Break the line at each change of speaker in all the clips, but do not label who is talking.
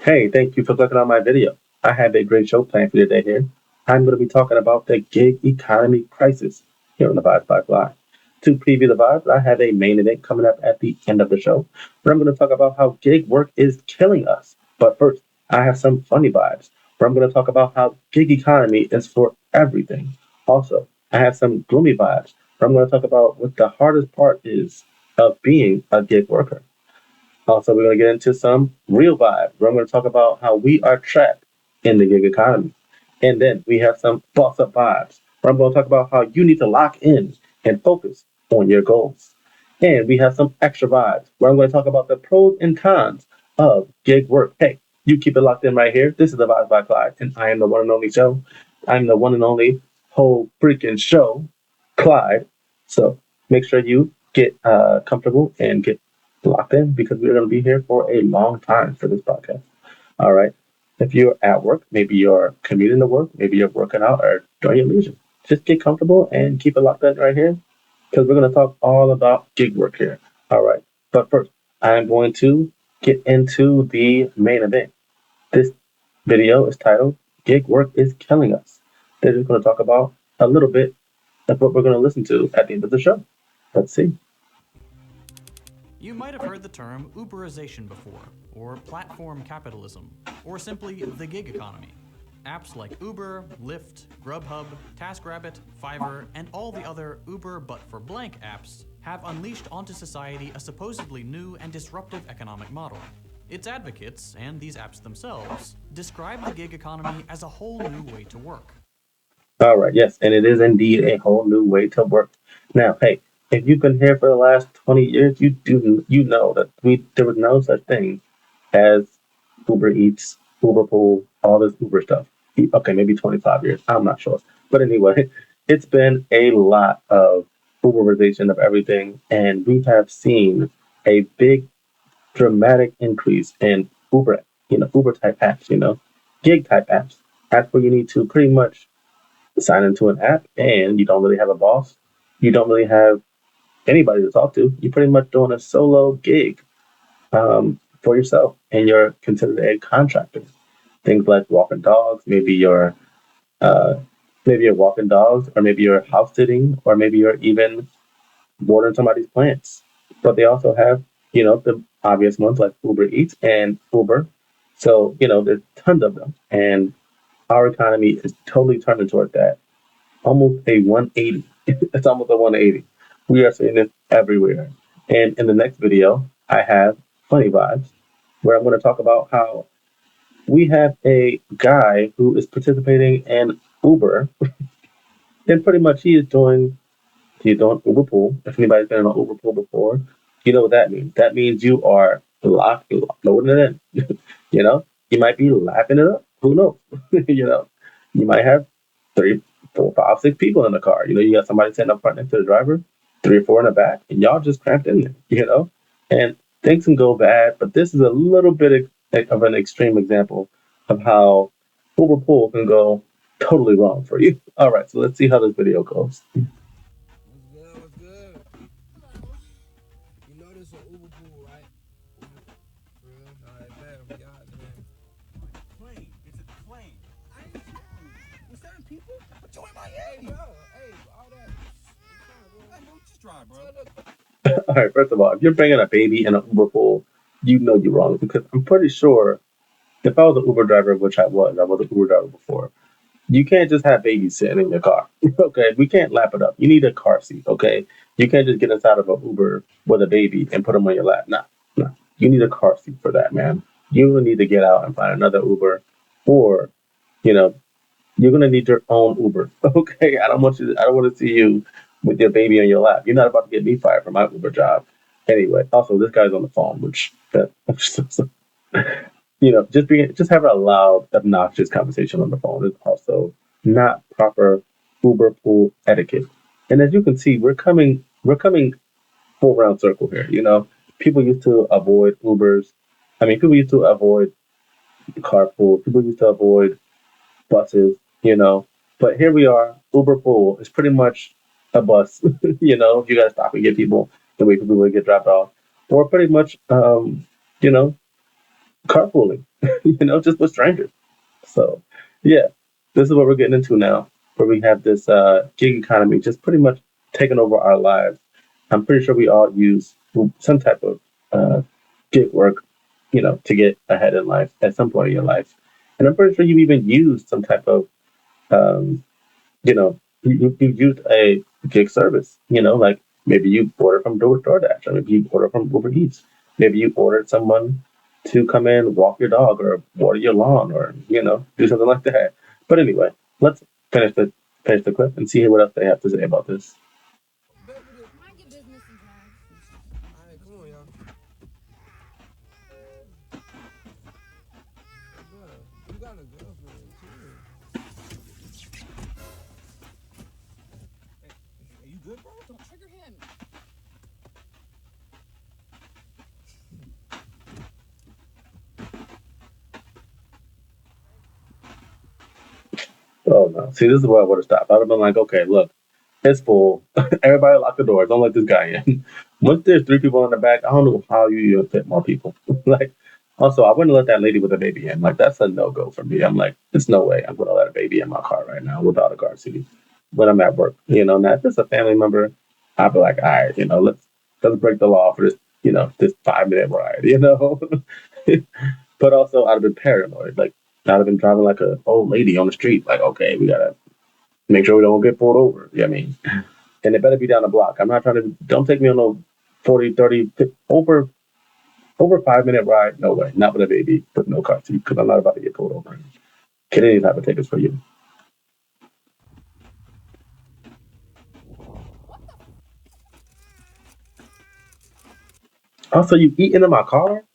Hey, thank you for clicking on my video. I have a great show planned for you today here. I'm going to be talking about the gig economy crisis here on the Vibes by Fly. To preview the vibes, I have a main event coming up at the end of the show where I'm going to talk about how gig work is killing us. But first, I have some funny vibes where I'm going to talk about how gig economy is for everything. Also, I have some gloomy vibes where I'm going to talk about what the hardest part is of being a gig worker. Also, we're going to get into some real vibe, where I'm going to talk about how we are trapped in the gig economy. And then we have some boss up vibes, where I'm going to talk about how you need to lock in and focus on your goals. And we have some extra vibes, where I'm going to talk about the pros and cons of gig work. Hey, you keep it locked in right here. This is the Vibes by Clyde, and I am the one and only show. I'm the one and only whole freaking show, Clyde. So make sure you get comfortable and get locked in because we're going to be here for a long time for this podcast. All right. If you're at work, maybe you're commuting to work, maybe you're working out or doing your leisure, just get comfortable and keep it locked in right here because we're going to talk all about gig work here. All right. But first, I'm going to get into the main event. This video is titled Gig Work is Killing Us. They're just going to talk about a little bit of what we're going to listen to at the end of the show. Let's see.
You might have heard the term Uberization before, or platform capitalism, or simply the gig economy. Apps like Uber, Lyft, Grubhub, TaskRabbit, Fiverr, and all the other Uber but for blank apps have unleashed onto society a supposedly new and disruptive economic model. Its advocates, and these apps themselves, describe the gig economy as a whole new way to work.
All right, yes, and it is indeed a whole new way to work. Now, hey, if you've been here for the last 20 years, you know that there was no such thing as Uber Eats, Uber Pool, all this Uber stuff. Okay, maybe 25 years. I'm not sure. But anyway, it's been a lot of Uberization of everything, and we have seen a big dramatic increase in Uber, Uber type apps, gig type apps. That's where you need to pretty much sign into an app and you don't really have a boss. You don't really have anybody to talk to. You're pretty much doing a solo gig for yourself and you're considered a contractor. Things like walking dogs, uh, maybe you're walking dogs, or maybe you're house sitting, or maybe you're even watering somebody's plants. But they also have, the obvious ones like Uber Eats and Uber. So, there's tons of them. And our economy is totally turning toward that. Almost a 180. It's almost a 180. We are seeing this everywhere. And in the next video, I have funny vibes where I'm going to talk about how we have a guy who is participating in Uber, and pretty much he's doing Uber pool. If anybody's been on Uber pool before, you know what that means. That means you are loading it in. You might be lapping it up. Who knows? you know, you might have three, four, five, six people in the car. You got somebody sitting up front next to the driver, three or four in the back, and y'all just cramped in there. And things can go bad, but this is a little bit of an extreme example of how Uber pool can go totally wrong for you. All right, so let's see how this video goes.
What's good? What's good? You know this is an Uber pool, right? Real? All right, bet. We got it, man.
Plane. It's a plane. I ain't with certain people. But you in
Hey,
Miami.
bro. Hey, all that.
Hey, bro, just drive, bro.
All right, first of all, if you're bringing a baby in an Uber pool, you know you're wrong because I'm pretty sure if I was an Uber driver, which I was an Uber driver before, you can't just have babies sitting in your car. Okay, we can't lap it up. You need a car seat. Okay, you can't just get inside of an Uber with a baby and put them on your lap. Nah, nah. You need a car seat for that, man. You will need to get out and find another Uber, or you know, you're gonna need your own Uber. Okay, I don't want to see you with your baby on your lap. You're not about to get me fired from my Uber job. Anyway, also this guy's on the phone, which that just having a loud, obnoxious conversation on the phone is also not proper Uber pool etiquette. And as you can see, we're coming full round circle here. People used to avoid Ubers. I mean, people used to avoid carpool. People used to avoid buses. But here we are. Uber pool is pretty much a bus. You got to stop and get people and wait for people to get dropped off, or pretty much, you know, carpooling, just with strangers. So, yeah, this is what we're getting into now, where we have this gig economy just pretty much taking over our lives. I'm pretty sure we all use some type of uh, gig work, to get ahead in life at some point in your life. And I'm pretty sure you even used some type of um, you used a gig service, like maybe you order from DoorDash, or maybe you order from Uber Eats. Maybe you ordered someone to come in, walk your dog, or water your lawn, or do something like that. But anyway, let's finish the finish the clip and see what else they have to say about this.
Baby, mind your business and drive. Alright, come on, y'all. Bro, you got a girlfriend, too.
Are you good, bro?
Don't trigger him.
Oh no! See, this is where I would have stopped. I'd have been like, okay, look, it's full. Everybody lock the doors. Don't let this guy in. Once there's three people in the back, I don't know how you even fit more people. Like, also, I wouldn't let that lady with a baby in. Like, that's a no go for me. I'm like, there's no way I'm gonna let a baby in my car right now without a car seat when I'm at work. Now if it's a family member, I'd be like, all right, let's break the law for this, this 5 minute ride. But also, I'd have been paranoid. Like, I'd have been driving like a old lady on the street. Like, okay, we gotta make sure we don't get pulled over. I mean, and it better be down the block. I'm not trying to. Don't take me on no 40, 30, 50, over 5 minute ride. No way. Not with a baby with no car seat because I'm not about to get pulled over. Get any type of tickets for you. Also, you eating in my car,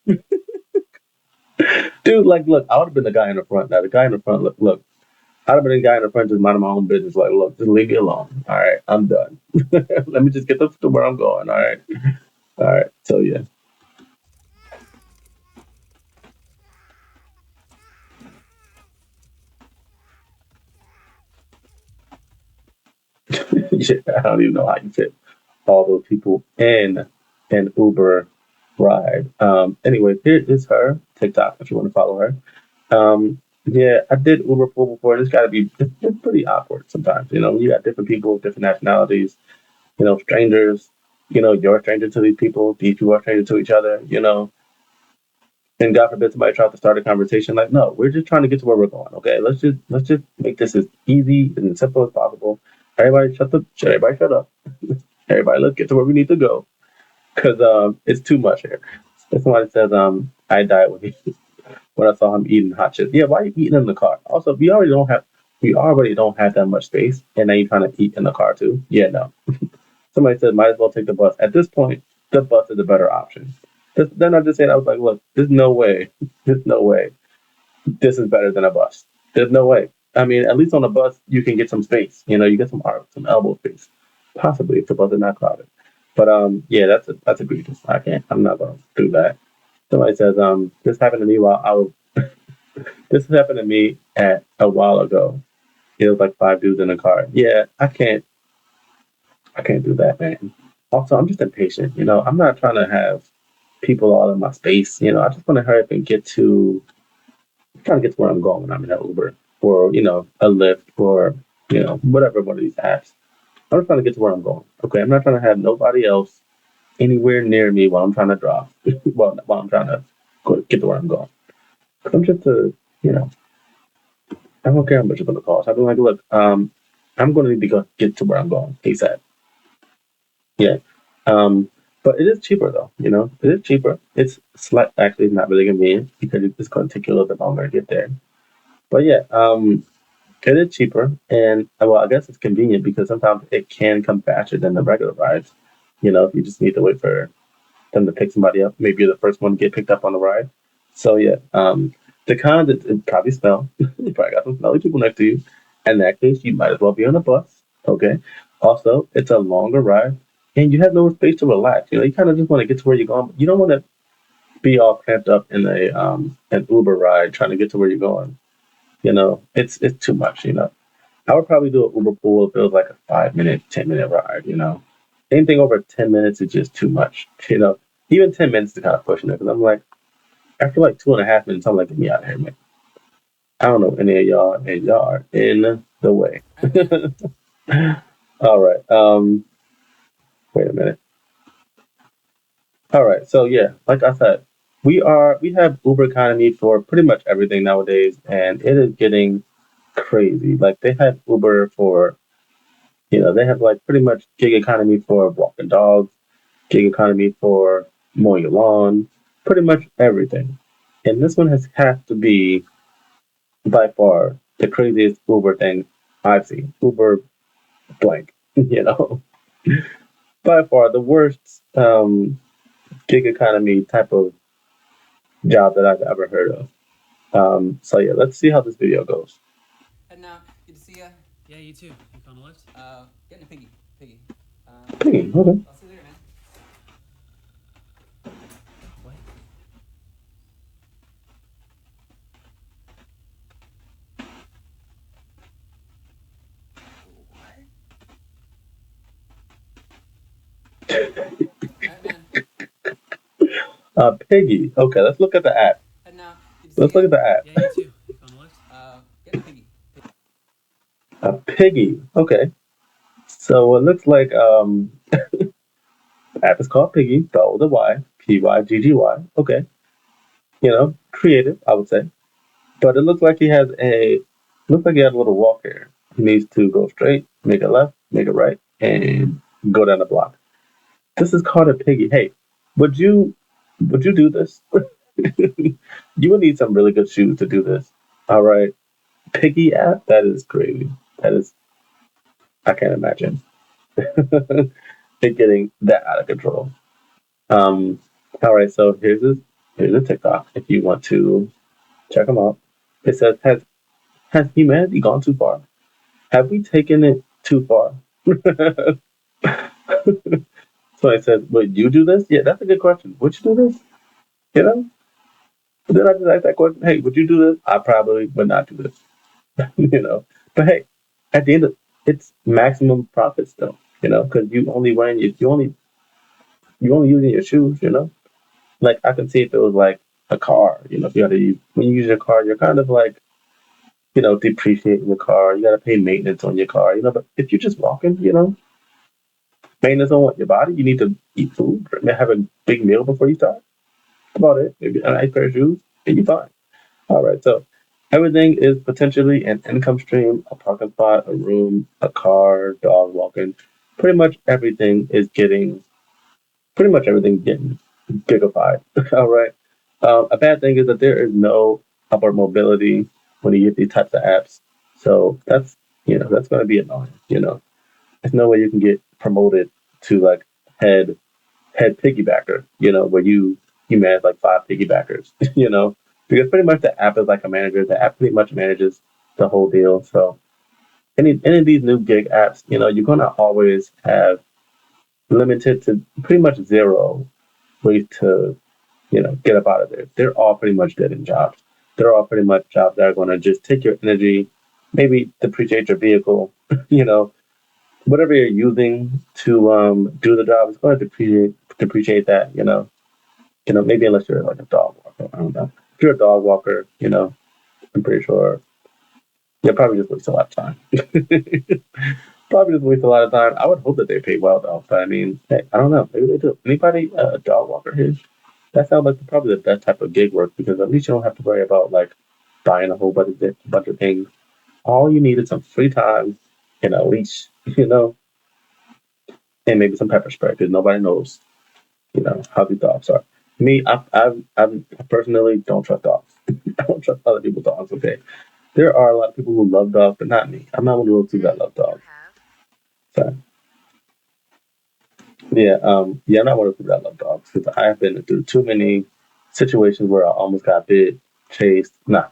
dude. Like, look, I would have been the guy in the front. Now, the guy in the front, look. I'd have been the guy in the front just minding my own business. Like, look, just leave me alone. All right, I'm done. Let me just get to where I'm going. All right. So yeah, yeah. I don't even know how you fit all those people in an Uber ride. Anyway, here is her TikTok if you want to follow her. Yeah, I did Uber pool before. It's got to be it's pretty awkward sometimes. You got different people, different nationalities. Strangers. You're a stranger to these people. These people are strangers to each other. And God forbid somebody tries to start a conversation. Like, no, we're just trying to get to where we're going. Okay, let's just make this as easy and simple as possible. Everybody shut up. Everybody, let's get to where we need to go because it's too much here. If somebody says I died when I saw him eating hot chips. Yeah, why are you eating in the car? Also, we already don't have that much space, and now you're trying to eat in the car too. Yeah, no. Somebody said might as well take the bus. At this point, the bus is a better option. Then I just said I was like, look, there's no way this is better than a bus. There's no way. I mean, at least on a bus you can get some space. You get some elbow space, possibly if the bus is not crowded. But yeah, that's egregious. I can't. I'm not gonna do that. Somebody says this happened to me while I was this happened to me at a while ago. It was like five dudes in a car. Yeah, I can't do that, man. Also, I'm just impatient. I'm not trying to have people all in my space. I just want to hurry up and trying to get to where I'm going when I'm in an Uber or, a Lyft or, whatever one of these apps. I'm just trying to get to where I'm going. Okay. I'm not trying to have nobody else anywhere near me while I'm trying to drive. while I'm trying to get to where I'm going. I'm just you know, I don't care how much it's going to cost. I've been like, look, I'm going to need to go get to where I'm going ASAP. Yeah. Um, but it is cheaper though. It is cheaper. It's actually not really convenient because it's going to take you a little bit longer to get there. But yeah, it is cheaper, and well, I guess it's convenient because sometimes it can come faster than the regular rides. If you just need to wait for them to pick somebody up, maybe you're the first one to get picked up on the ride. So yeah, the con that it probably smell. You probably got some smelly people next to you. In that case, you might as well be on a bus. Okay. Also, it's a longer ride, and you have no space to relax. You kind of just want to get to where you're going. You don't want to be all cramped up in a an Uber ride trying to get to where you're going. It's too much. I would probably do an Uber pool if it was like a 5 minute, 10 minute ride. Anything over 10 minutes is just too much. Even 10 minutes is kind of pushing it because I'm like, After like 2.5 minutes, I'm like, get me out of here, man. I don't know any of y'all, and y'all are in the way.
All right, man.
All right. Wait a minute. All right. So yeah, like I said, we have Uber economy for pretty much everything nowadays, and it is getting crazy. Like they have Uber for they have like pretty much gig economy for walking dogs, gig economy for mowing your lawn, pretty much everything. And this one has to be by far the craziest Uber thing I've seen. Uber blank, by far the worst gig economy type of job that I've ever heard of. So yeah, let's see how this video goes.
And now, good to see ya.
Yeah, you too. You on the lift?
Getting a piggy. Piggy.
Pinging, okay.
I'll see you later, man.
What?
All right, man.
Piggy. Okay, let's look at the app.
And now, good to see
Let's
ya.
look at the app.
Yeah, you too. You on the lift?
Getting a piggy.
A piggy. Okay. So it looks like the app is called Piggy, spelled with a Y, Pyggy. Okay. Creative, I would say. But it looks like he has a little walk here. He needs to go straight, make a left, make a right, and go down the block. This is called a piggy. Hey, would you would you do this? You would need some really good shoes to do this. All right. Piggy app? That is crazy. That is I can't imagine it getting that out of control. Um all right, so here's a TikTok if you want to check them out. It says has humanity gone too far? Have we taken it too far? So I said, would you do this? Yeah, that's a good question. Would you do this? You know? Then I just asked that question, hey, would you do this? I probably would not do this. you know. But hey, at the end of it's maximum profit still, because you only using your shoes, Like I can see if it was like a car, if you had to use when you use your car, you're kind of like, depreciating the car. You gotta pay maintenance on your car, but if you're just walking, maintenance on what your body, you need to eat food, have a big meal before you start. That's about it. Maybe a nice pair of shoes, and you're fine. All right, so everything is potentially an income stream, a parking spot, a room, a car, dog walking. Pretty much everything is getting, pretty much everything getting gigafied. All right. A bad thing is that there is no upward mobility when you get these types of apps. So that's going to be annoying. There's no way you can get promoted to like head head piggybacker, where you manage like five piggybackers, because pretty much the app is like a manager. The app pretty much manages the whole deal. So any of these new gig apps, you're gonna always have limited to pretty much zero ways to, get up out of there. They're all pretty much dead end jobs. They're all pretty much jobs that are gonna just take your energy, maybe depreciate your vehicle, you know, whatever you're using to do the job is going to depreciate that. Maybe unless you're like a dog walker. I don't know. If you're a dog walker, I'm pretty sure you'll probably just waste a lot of time. Probably just waste a lot of time. I would hope that they pay well though, but I mean, hey, I don't know. Maybe they do. Anybody a dog walker here? That sounds like probably the best type of gig work because at least you don't have to worry about like buying a whole bunch of things. All you need is some free time and a leash, and maybe some pepper spray because nobody knows, how these dogs are. Me, I personally don't trust dogs. I don't trust other people's dogs. Okay, there are a lot of people who love dogs, but not me. I'm not one of those people that love dogs. So yeah, I'm not one of those people that love dogs because I have been through too many situations where I almost got bit, chased. Nah,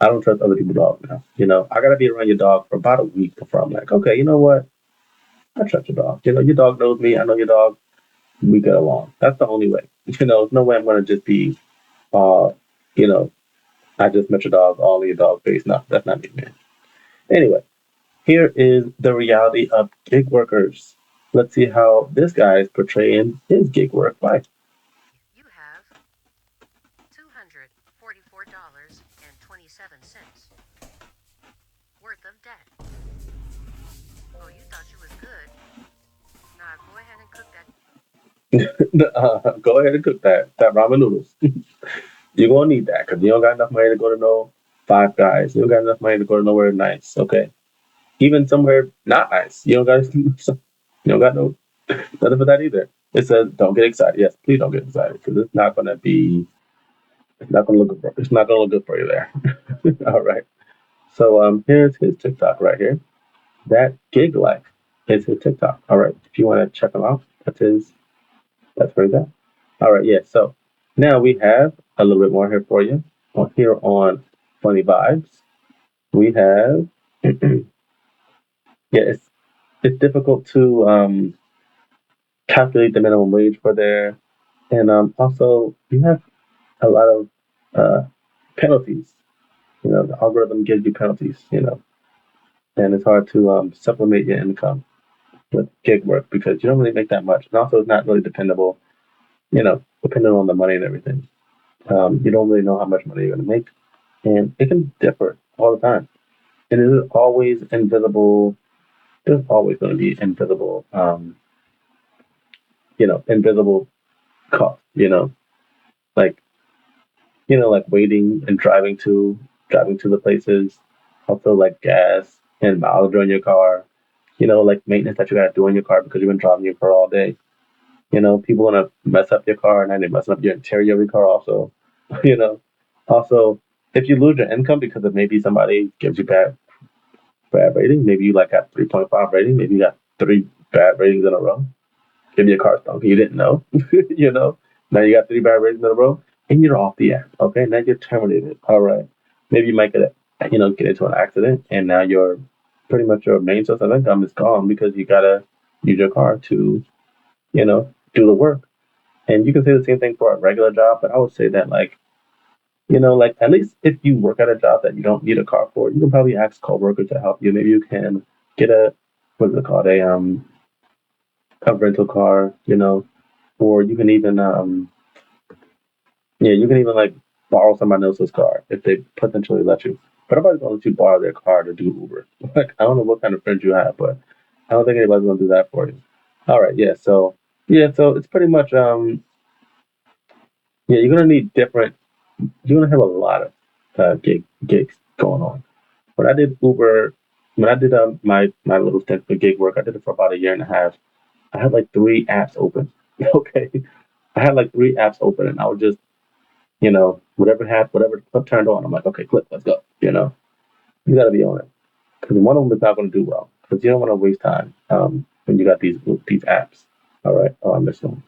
I don't trust other people's dogs now. I gotta be around your dog for about a week before I'm like, okay, you know what? I trust your dog. Your dog knows me. I know your dog. We get along. That's the only way. There's no way I'm gonna just be, uh, you know, I just met your dog all in your dog face. No, that's not me, man. Anyway, here is the reality of gig workers. Let's see how this guy is portraying his gig work life.
$1,944.27 worth of debt. Oh, you thought you was good. Nah, go ahead and cook that.
Go ahead and cook that ramen noodles. You're gonna need that because you don't got enough money to go to no Five Guys. You don't got enough money to go to nowhere nice. Okay, even somewhere not nice. You don't got you don't got no nothing for that either. It says don't get excited. Yes, please don't get excited because it's not gonna be. It's not gonna look good. It's not gonna look good for you there. All right. So here's his TikTok right here. That gig life is his TikTok. All right. If you want to check him out, that's his. That's where he's at. All right. Yeah. So now we have a little bit more here for you. Here on Funny Vibes, we have. Yeah, it's difficult to calculate the minimum wage for there, and also you have a lot of uh, penalties. You know, the algorithm gives you penalties. You know, and it's hard to supplement your income with gig work because you don't really make that much, and also it's not really dependable. You know, depending on the money and everything, you don't really know how much money you're going to make, and it can differ all the time. And it is always invisible. There's always going to be invisible, invisible cost. Like like waiting and driving to the places, also like gas and mileage on your car. Like maintenance that you got to do on your car because you've been driving your car all day. People want to mess up your car and then they mess up your interior of your car also. you know, Also, if you lose your income because of maybe somebody gives you bad rating, maybe you like got 3.5 rating, maybe you got three bad ratings in a row. Give you a car stunk. You didn't know. you know. Now you got three bad ratings in a row, and you're off the app. Okay, now you're terminated. All right. Maybe you might get into an accident, and now your pretty much your main source of income is gone because you gotta use your car to do the work. And you can say the same thing for a regular job, but I would say that like at least if you work at a job that you don't need a car for, you can probably ask coworkers to help you. Maybe you can get what is it called a rental car, or you can even yeah, you can even like borrow somebody else's car if they potentially let you. But nobody's gonna let you borrow their car to do Uber. Like I don't know what kind of friends you have, but I don't think anybody's gonna do that for you. All right, so it's pretty much yeah, you're gonna need different. You're gonna have a lot of gigs going on. When I did Uber, when I did my little stint for gig work, I did it for about a year and a half. I had like three apps open. Okay, I had like three apps open, and I would just whatever clip turned on, I'm like, okay, click, let's go. You got to be on it because one of them is not going to do well because you don't want to waste time when you got these apps. All right. Oh, I missed one.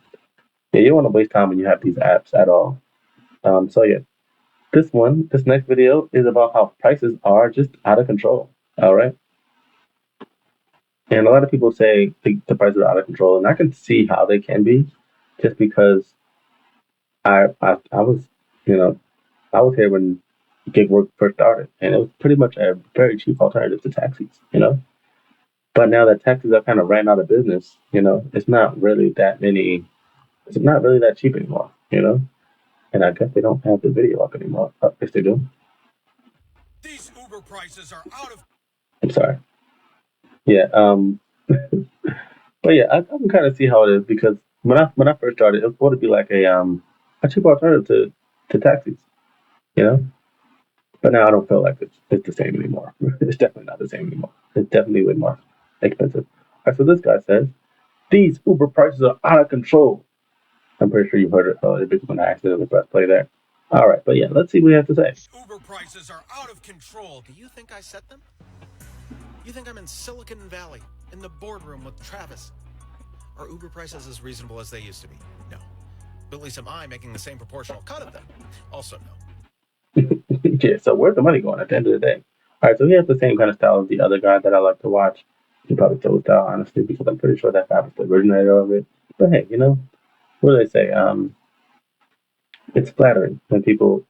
Yeah, you don't want to waste time when you have these apps at all. So yeah, this next video is about how prices are just out of control. All right. And a lot of people say the prices are out of control, and I can see how they can be, just because I was you know I was here when gig work first started, and it was pretty much a very cheap alternative to taxis. But now that taxis are kind of ran out of business, it's not really that many. It's not really that cheap anymore. And I guess they don't have the video up anymore. Yes, they do.
These Uber prices are out of.
I'm sorry. Yeah. But yeah, I can kind of see how it is because when I first started, it was supposed to be like a cheap alternative to taxis. You know. But now I don't feel like it's the same anymore. It's definitely not the same anymore. It's definitely way more expensive. All right, so this guy says these Uber prices are out of control. I'm pretty sure you've heard it earlier because when I accidentally pressed play there. All right, but yeah, let's see what he has to say.
Uber prices are out of control. Do you think I set them? You think I'm in Silicon Valley, in the boardroom with Travis? Are Uber prices as reasonable as they used to be? No. But at least am I making the same proportional cut of them? Also, no.
Yeah, so where's the money going at the end of the day? All right, so he has the same kind of style as the other guy that I like to watch. He probably stole his style, honestly, because I'm pretty sure that guy was the originator of it. But hey, what do they say? It's flattering when people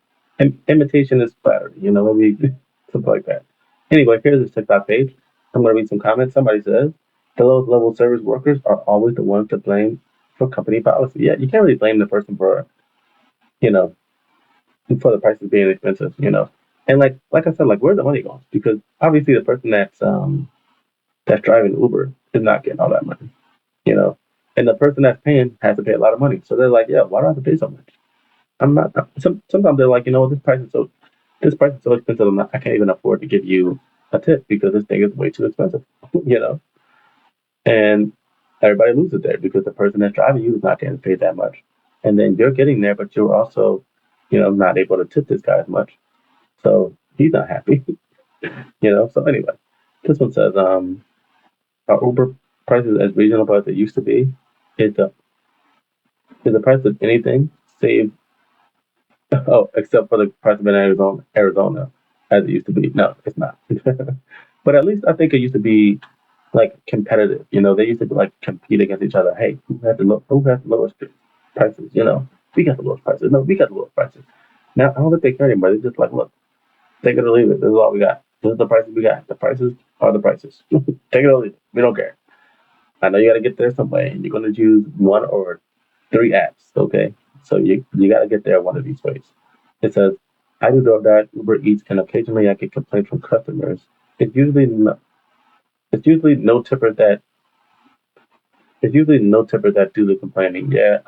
imitation is flattering. Maybe something like that. Anyway, here's his TikTok page. I'm gonna read some comments. Somebody says the lowest level service workers are always the ones to blame for company policy. Yeah, you can't really blame the person for you know for the prices being expensive, And like I said, like where's the money going? Because obviously the person that's driving Uber is not getting all that money, you know, and the person that's paying has to pay a lot of money. So they're like, yeah, why do I have to pay so much? I'm not. Sometimes they're like, this price is so expensive. I can't even afford to give you a tip because this thing is way too expensive, you know. And everybody loses there because the person that's driving you is not getting paid that much, and then you're getting there, but you're also, not able to tip this guy as much. So he's not happy, So anyway, this one says, are Uber prices as reasonable as they used to be? Is the is the price of anything save oh, except for the price of an Arizona, as it used to be. No, it's not. But at least I think it used to be like competitive. They used to like compete against each other. Hey, who has the lowest prices? We got the lowest prices. No, we got the lowest prices. Now I don't think they care anymore. They're just like, look, take it or leave it. This is all we got. This is the prices we got. The prices are the prices. Take it or leave it. We don't care. I know you got to get there some way, and you're going to use one or three apps. Okay, so you got to get there one of these ways. It says, I do DoorDash, Uber Eats, and occasionally I get complaints from customers. It's usually no, it's usually no tipper that it's usually no tipper that do the complaining. Yeah,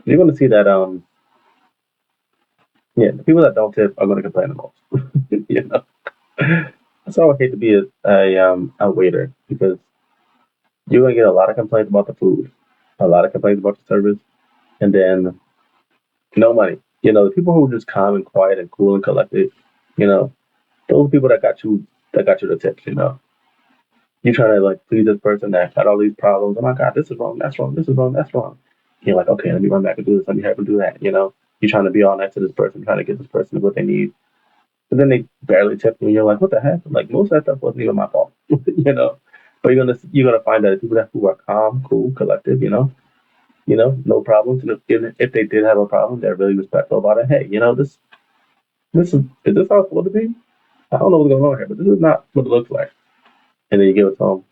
you're going to see that. Yeah, the people that don't tip are going to complain the most. you know, so I would hate to be a waiter because you're going to get a lot of complaints about the food, a lot of complaints about the service, and then no money. The people who are just calm and quiet and cool and collected, you know, those people that got you the tips. You trying to like please this person that got all these problems. Oh my God, this is wrong, that's wrong, this is wrong, that's wrong. You're like, okay, let me run back and do this, let me have them do that. You're trying to be all nice to this person, trying to get this person what they need. But then they barely tip you and you're like, what the heck? Like most of that stuff wasn't even my fault. you know. But you're gonna find that the people who are calm, cool, collective, no problems. And if they did have a problem, they're really respectful about it. Hey, is this how it's supposed to be? I don't know what's going on here, but this is not what it looks like. And then you give it to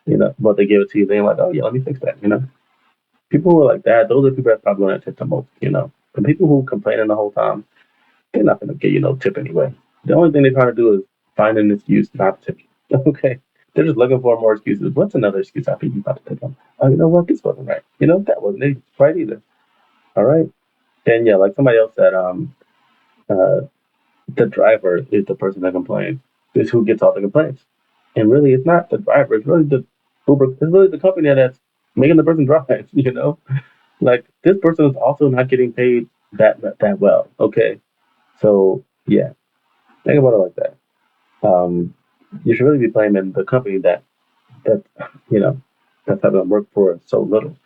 them, but they give it to you, then you're like, oh yeah, let me fix that. People who are like that, those are people that probably going to tip the most. The people who complaining the whole time, they're not going to get you no tip anyway. The only thing they're trying to do is find an excuse not to tip you. Okay. They're just looking for more excuses. What's another excuse I think you not to tip them? Oh, you know what? This wasn't right. That wasn't right either. All right. And yeah, like somebody else said, uh, the driver is the person that complains. Is who gets all the complaints. And really, it's not the driver. It's really the Uber. It's really the company that's making the person drive. Like this person is also not getting paid that well. Okay, so yeah, think about it like that. You should really be blaming the company that you know that's having to work for so little.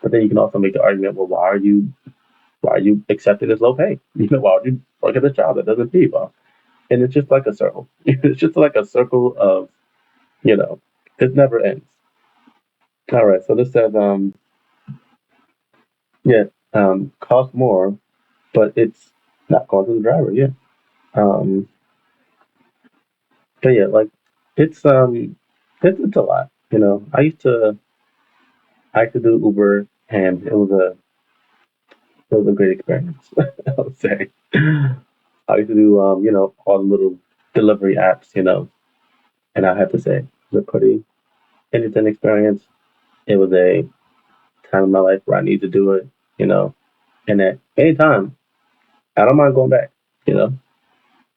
But then you can also make the argument, well, why are you accepting this low pay? Why would you work at a job that doesn't pay well? And it's just like a circle. It's just like a circle of you know, it never ends. All right, so this says yeah, cost more, but it's not going to the driver. Yeah. Um, but yeah, like it's a lot. I used to do Uber, and it was a great experience. I would say. I used to do all the little delivery apps, and I have to say, it was a pretty interesting experience. It was a time in my life where I need to do it, you know, and at any time, I don't mind going back. You know,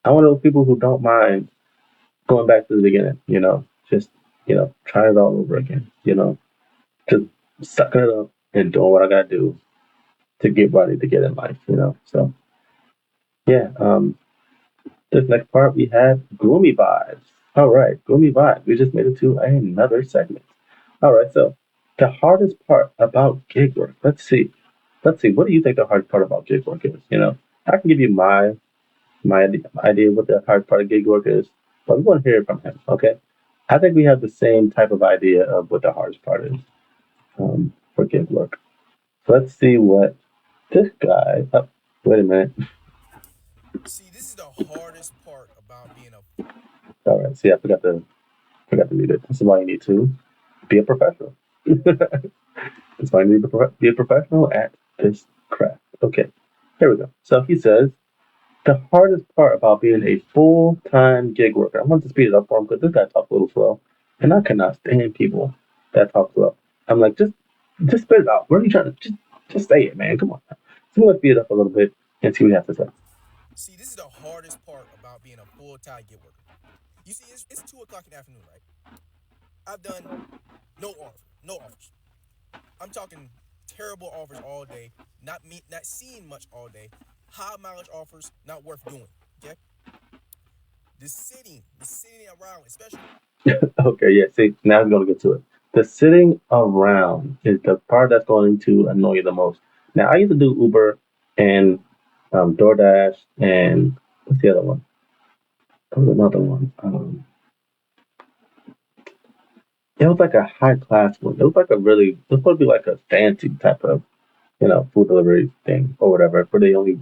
I'm one of those people who don't mind going back to the beginning. Just trying it all over again. Just sucking it up and doing what I gotta do to get what I need to get in life. So yeah, this next part we have gloomy vibes. All right, gloomy vibes. We just made it to another segment. All right, so the hardest part about gig work. Let's see. Let's see. What do you think the hardest part about gig work is? I can give you my idea what the hard part of gig work is, but we want to hear it from him. Okay. I think we have the same type of idea of what the hardest part is for gig work. So let's see what this guy. Oh, wait a minute.
See, this is the hardest part about being a.
All right. See, I forgot to mute it. This is why you need to be a professional. It's why you need to be a professional at this craft. Okay. Here we go. So he says, the hardest part about being a full time gig worker. I want to speed it up for him because this guy talks a little slow, and I cannot stand people that talk slow. I'm like, just spit it out. What are you trying to just say it, man? Come on. So I'm gonna speed it up a little bit and see what he has to say.
See, this is the hardest part about being a full-time gig worker. You see, it's 2 o'clock in the afternoon, right? I've done no offers. I'm talking terrible offers all day, not seeing much all day, high mileage offers, not worth doing. Okay, the sitting around, especially.
Okay, yeah. See, now he's gonna get to it. The sitting around is the part that's going to annoy you the most. Now, I used to do Uber and DoorDash and what's the other one? There was another one. It was like a high class one. It was like a really, it was supposed to be like a fancy type of, food delivery thing or whatever, where they only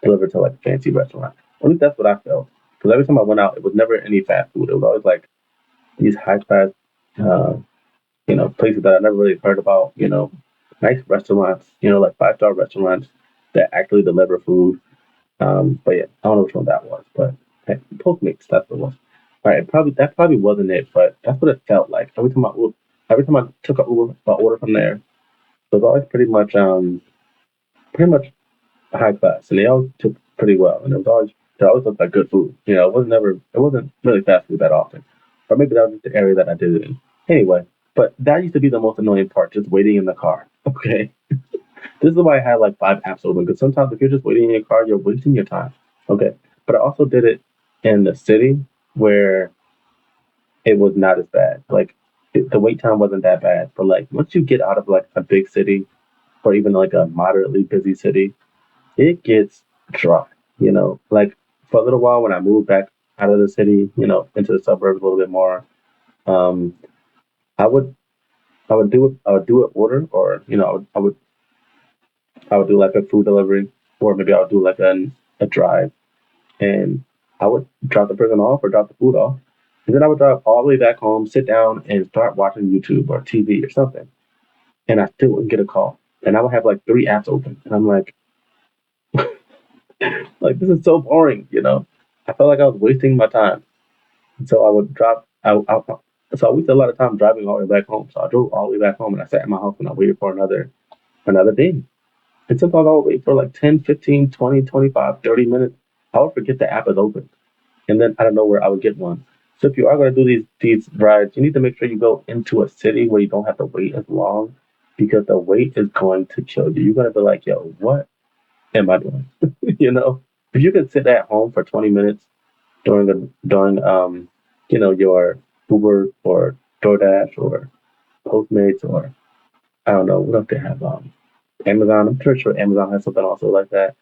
deliver to like fancy restaurants. At least that's what I felt. Because every time I went out, it was never any fast food. It was always like these high class, uh, places that I never really heard about. Nice restaurants. Like 5-star restaurants that actually deliver food. But yeah, I don't know which one that was, but hey, Postmates, that's what it was. All right, probably that probably wasn't it, but that's what it felt like. Every time I took a Uber, order from there, it was always pretty much high class, and they always took pretty well, and it always looked like good food. It wasn't really fast food that often, or maybe that was just the area that I did it in. Anyway, but that used to be the most annoying part, just waiting in the car. Okay, this is why I had like 5 apps open because sometimes if you're just waiting in your car, you're wasting your time. Okay, but I also did it in the city where it was not as bad. Like the wait time wasn't that bad, but like once you get out of like a big city or even like a moderately busy city, it gets dry. Like for a little while when I moved back out of the city, into the suburbs a little bit more, um, I would I would do an order, or I would do like a food delivery, or maybe I would do like a drive, and I would drop the person off or drop the food off, and then I would drive all the way back home, sit down, and start watching YouTube or TV or something, and I still wouldn't get a call, and I would have like 3 apps open, and I'm like this is so boring. I felt like I was wasting my time. So I would drop. So I wasted a lot of time driving all the way back home. So I drove all the way back home and I sat in my house and I waited for another day. And sometimes I would wait for like 10, 15, 20, 25, 30 minutes. I would forget the app is open. And then out of nowhere I would get one. So if you are going to do these rides, you need to make sure you go into a city where you don't have to wait as long because the wait is going to kill you. You're going to be like, yo, what am I doing? you know, if you can sit at home for 20 minutes during your Uber or DoorDash or Postmates or I don't know what else they have Amazon. I'm pretty sure Amazon has something also like that.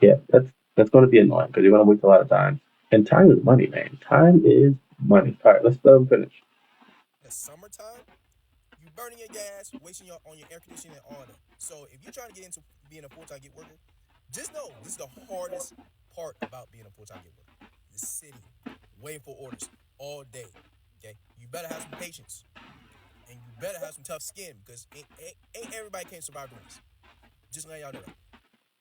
Yeah, that's going to be annoying because you're going to waste a lot of time. And time is money, man. Time is money. All right, let's let them finish.
In the summertime, you burning your gas, wasting your on your air conditioning and all that. So if you're trying to get into being a full-time gig worker, just know this is the hardest part about being a full-time gig worker. The sitting, waiting for orders all day. Okay, you better have some patience and you better have some tough skin because ain't everybody can survive doing this. Just letting y'all know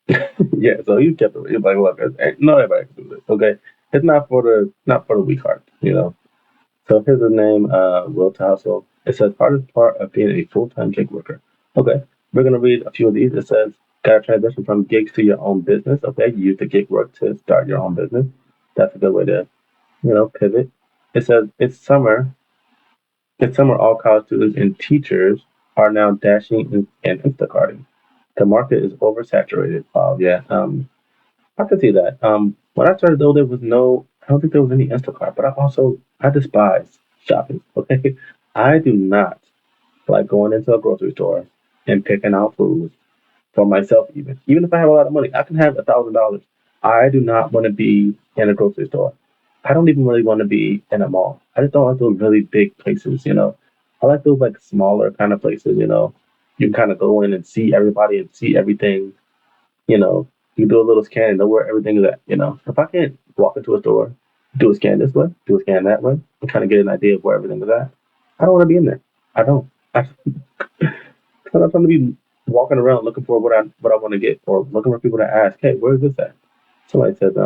that.
Yeah, so you kept it. You're like, look, not everybody can do this. Okay, it's not for the weak heart. So here's the name, Will Tassel. It says hardest part of being a full-time gig worker. Okay, we're gonna read a few of these. It says gotta transition from gigs to your own business. Okay, you use the gig work to start your own business. That's a good way to pivot. It says it's summer. All college students and teachers are now dashing and Instacarting. The market is oversaturated. Oh yeah, I can see that. When I started though, there was no. I don't think there was any Instacart, but I despise shopping. Okay, I do not like going into a grocery store and picking out food for myself. Even if I have a lot of money, I can have $1,000. I do not want to be in a grocery store. I don't even really want to be in a mall. I just don't like those really big places. I like those like smaller kind of places. You can kind of go in and see everybody and see everything. you know, you do a little scan and know where everything is at. If I can't walk into a store, do a scan this way, do a scan that way, and kind of get an idea of where everything is at, I don't want to be in there. I don't. I'm not trying to be walking around looking for what I want to get, or looking for people to ask, hey, where's this at? Somebody says,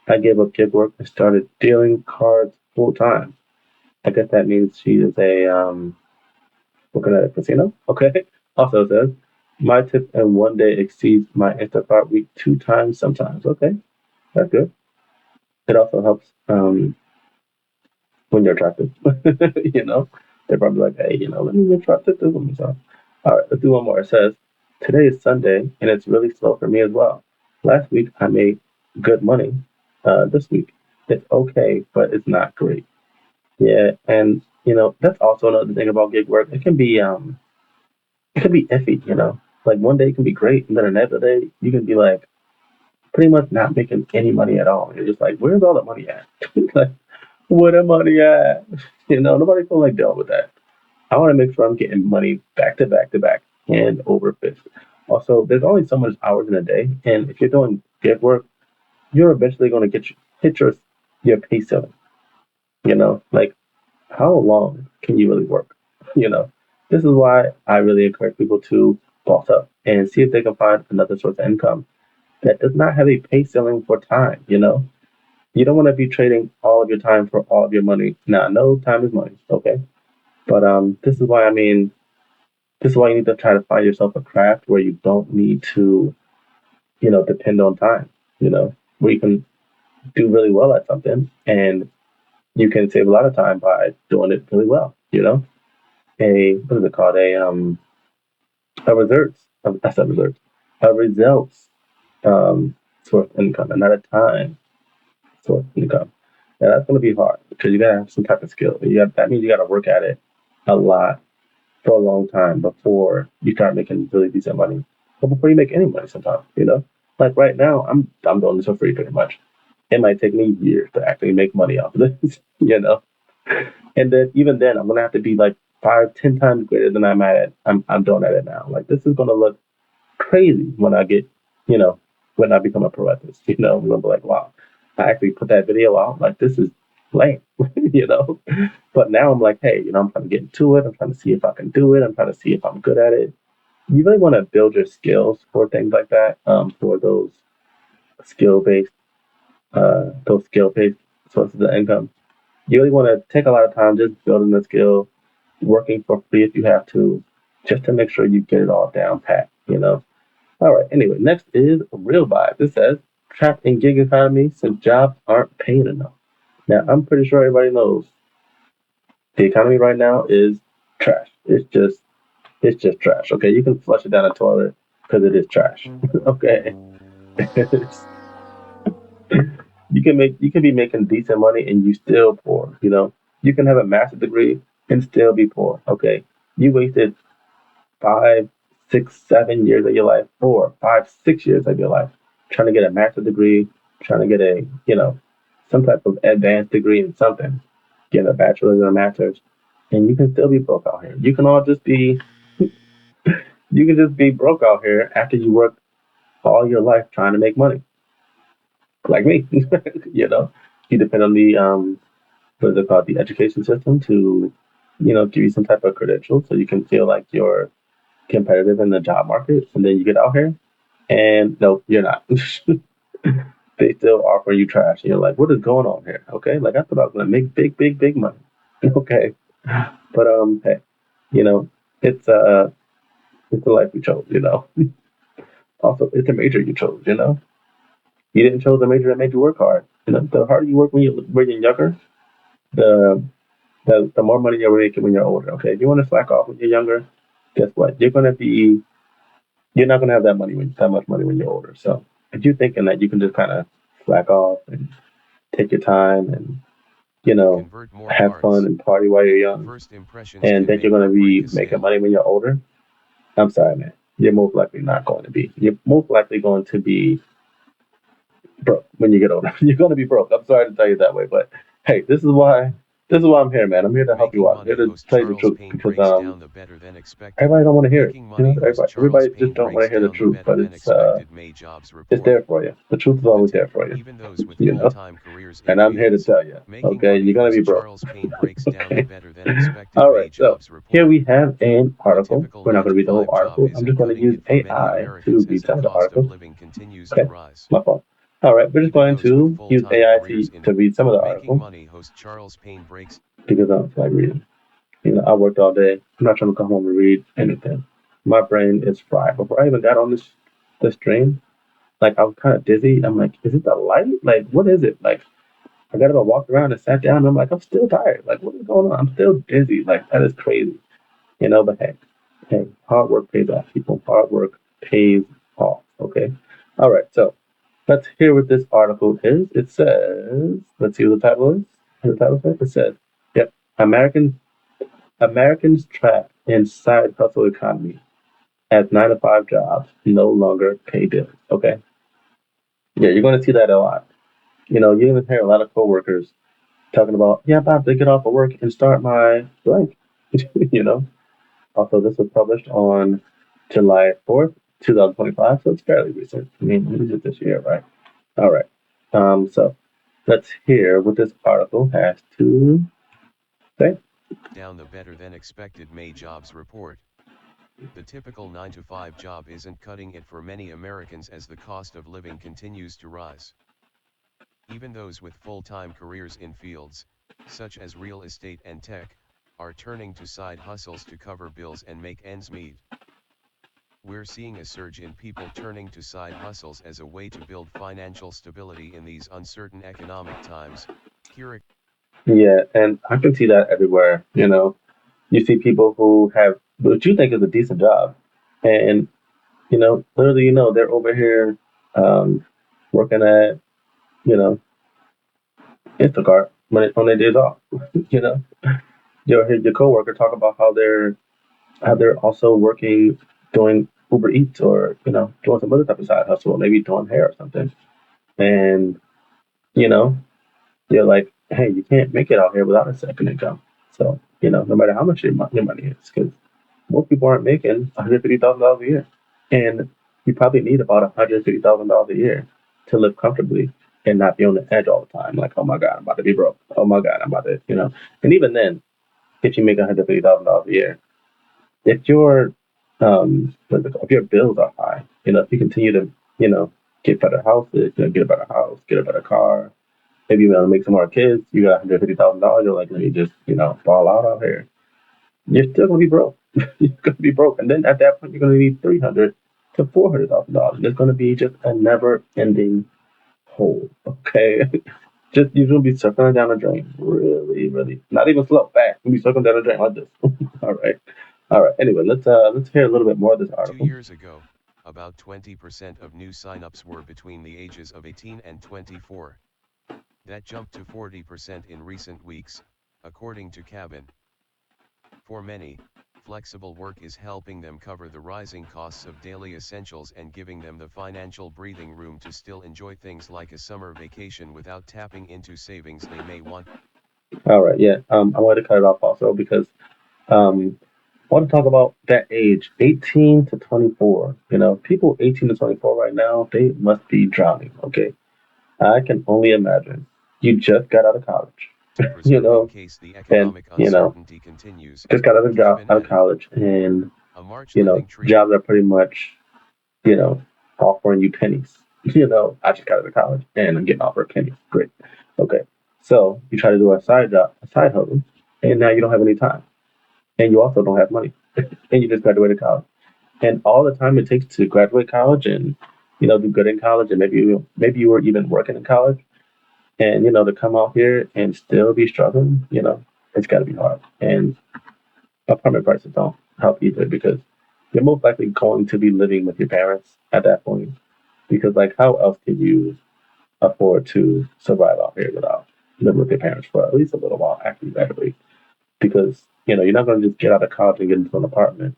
I gave up gig work and started dealing cards full time. I guess that means she is a working at a casino. Okay. Also says, my tip in one day exceeds my Instacart week two times sometimes. Okay, that's good. It also helps when you're attractive. you know, they're probably like, hey, let me get attracted to them. So, all right, let's do one more. It says, today is Sunday and it's really slow for me as well. Last week I made good money. This week it's okay, but it's not great. Yeah, and that's also another thing about gig work. It can be iffy. Like one day it can be great, and then another day you can be like pretty much not making any money at all. You're just like, where's all the money at? like, where the money at? Nobody feel like dealing with that. I want to make sure I'm getting money back to back to back, hand over fist. Also, there's only so much hours in a day, and if you're doing gig work, you're eventually going to hit your pay ceiling. Like how long can you really work? You know, this is why I really encourage people to boss up and see if they can find another source of income that does not have a pay ceiling for time. You don't want to be trading all of your time for all of your money. Now, no time is money, okay? But this is why you need to try to find yourself a craft where you don't need to, depend on time. Where you can do really well at something and you can save a lot of time by doing it really well. A what is it called? A results. That's a results. A results source of income, and not a time source of income. And that's going to be hard because you got to have some type of skill. That means you got to work at it a lot for a long time before you start making really decent money, or before you make any money. Sometimes, like right now, I'm doing this for free pretty much. It might take me years to actually make money off of this, and then even then, I'm gonna have to be like 5, 10 times greater than I'm doing at it now. Like this is gonna look crazy when I become a pro at this. I'm gonna be like, wow, I actually put that video out. Like this is lame, you know. But now I'm like, hey, I'm trying to get into it. I'm trying to see if I can do it. I'm trying to see if I'm good at it. You really want to build your skills for things like that. For skill based, those skill based sources of income. You really want to take a lot of time just building the skill, working for free if you have to, just to make sure you get it all down pat. All right. Anyway, next is real vibe. This says trapped in gig economy since jobs aren't paying enough. Now, I'm pretty sure everybody knows the economy right now is trash. It's just trash. Okay, you can flush it down the toilet because it is trash. okay, you can be making decent money and you still poor. You can have a master's degree and still be poor. Okay, you wasted 5, 6, 7 years of your life, 4, 5, 6 years of your life, trying to get a master's degree, trying to get a, some type of advanced degree in something, get a bachelor's or a master's, and you can still be broke out here. You can just be broke out here after you work all your life trying to make money, like me. you know, you depend on the what is it called, the education system to, give you some type of credential so you can feel like you're competitive in the job market, and then you get out here and no, you're not. They still offer you trash, and you're like, what is going on here? Okay, like I thought I was gonna make big, big, big money. okay, but hey, you know, it's it's the life we chose. Also it's a major you chose. You didn't chose a major that made you work hard. The harder you work when you're younger, the the more money you're making when you're older. Okay, if you want to slack off when you're younger, guess what? You're not gonna have that much money when you're older. So if you're thinking that you can just kind of slack off and take your time and
Convert more
have fun
cards.
and party while you're young,
First impressions
and
can
think you're
make
gonna
or break
be
a
making
sale.
money when you're older, I'm sorry, man. You're most likely not going to be. You're most likely going to be broke when you get older. You're going to be broke. I'm sorry to tell you that way, but hey, this is why. this is why I'm here, man. I'm here to help you
Making
out. I'm here
money
to
host
tell you the
Charles
truth
Payne
because
breaks down the better than expected.
everybody don't want to hear it.
Making
You know,
money host Charles
everybody just
Payne
don't want to
breaks
hear the
down the
truth,
better
but
than expected May jobs
it's
report.
there for you. The truth is
The
always there
tip,
for you.
even those with
You know,
full-time careers in
and I'm here to
fields,
tell you.
making
Okay,
money
you're gonna be
host
broke.
Charles Payne breaks down the
Okay.
better than expected
All
May
right. So
jobs
here
report.
we have an
The
article.
typical
We're not
9
going to
to
read the whole
5 job
article. I'm
isn't
just going to
cutting
use
it for many
AI to
Americans
read
as the
some of the
cost of
article.
living continues to
Okay,
rise.
my fault. All right, we're just
Even
going
those with
to use
full-time
AI
careers in
to read some of the
making
article
money host Charles Payne breaks.
because I don't feel like reading. You know, I worked all day. I'm not trying to come home and read anything. My brain is fried. Before I even got on this train, like I was kind of dizzy. I'm like, is it the light? Like, what is it? Like, I got up and walked around and sat down. And I'm like, I'm still tired. Like, what is going on? I'm still dizzy. Like, that is crazy. You know, but hey, hard work pays off, people. Hard work pays off. Okay. All right. So let's hear what this article is. It says, let's see what the title is. The title says, it says, yep, Americans trapped in side hustle economy as 9 to 5 jobs no longer pay bills. Okay. Yeah, you're going to see that a lot. You know, you're going to hear a lot of coworkers talking about, yeah, I'm about to get off of work and start my blank. you know, Also, this was published on July 4th, 2025, so it's fairly recent. I mean, it was just this year, right? All right. So let's hear what this article has to say.
Down the better than expected May jobs report. The typical 9 to 5 job isn't cutting it for many Americans as the cost of living continues to rise. Even those with full-time careers in fields, such as real estate and tech, are turning to side hustles to cover bills and make ends meet. We're seeing a surge in people turning to side hustles as a way to build financial stability in these uncertain economic times. Keurig.
Yeah, and I can see that everywhere. You know, you see people who have what you think is a decent job, and literally, they're over here working at you know Instacart on their days off. you know, you'll hear your coworker talk about how they're also working doing Uber Eats or doing some other type of side hustle, or maybe doing hair or something. And you know, they're like, hey, you can't make it out here without a second income. So no matter how much your money is, because most people aren't making $150,000 a year, and you probably need about $150,000 a year to live comfortably and not be on the edge all the time. Like, oh my God, I'm about to be broke. Oh my God, I'm about to. And even then, if you make $150,000 a year, if your if your bills are high, if you continue to get better houses, get a better house, get a better car, maybe you want to make some more kids, you got $150,000. You're like, let me just ball out here. You're still gonna be broke. You're gonna be broke, and then at that point, you're gonna need $300,000 to $400,000. It's gonna be just a never-ending hole. Okay, just you're gonna be circling down the drain, really, really, not even slow, fast. You're gonna be circling down the drain like this. All right. All right. Anyway, let's hear a little bit more of this
Two
article.
years ago, about 20% of new signups were between the ages of 18 and 24. That jumped to 40% in recent weeks, according to Cabin. For many, flexible work is helping them cover the rising costs of daily essentials and giving them the financial breathing room to still enjoy things like a summer vacation without tapping into savings they may want.
All right, yeah. I wanted to cut it off also because I want to talk about that age, 18 to 24. People 18 to 24 right now, they must be drowning. Okay, I can only imagine. You just got out of college,
To
you
preserve in
know,
case the
and
economic uncertainty continues.
just got
Cabin
out of
added,
college, and
a March lending tree.
jobs are pretty much you know, offering you pennies. I just got out of college and I'm getting offered pennies. Great. Okay. So you try to do a side job, a side hustle, and now you don't have any time. And you also don't have money. And you just graduated college. And all the time it takes to graduate college and, do good in college and maybe you were even working in college and, to come out here and still be struggling, it's gotta be hard. And apartment prices don't help either because you're most likely going to be living with your parents at that point because like how else can you afford to survive out here without living with your parents for at least a little while after you graduate? Because you're not going to just get out of college and get into an apartment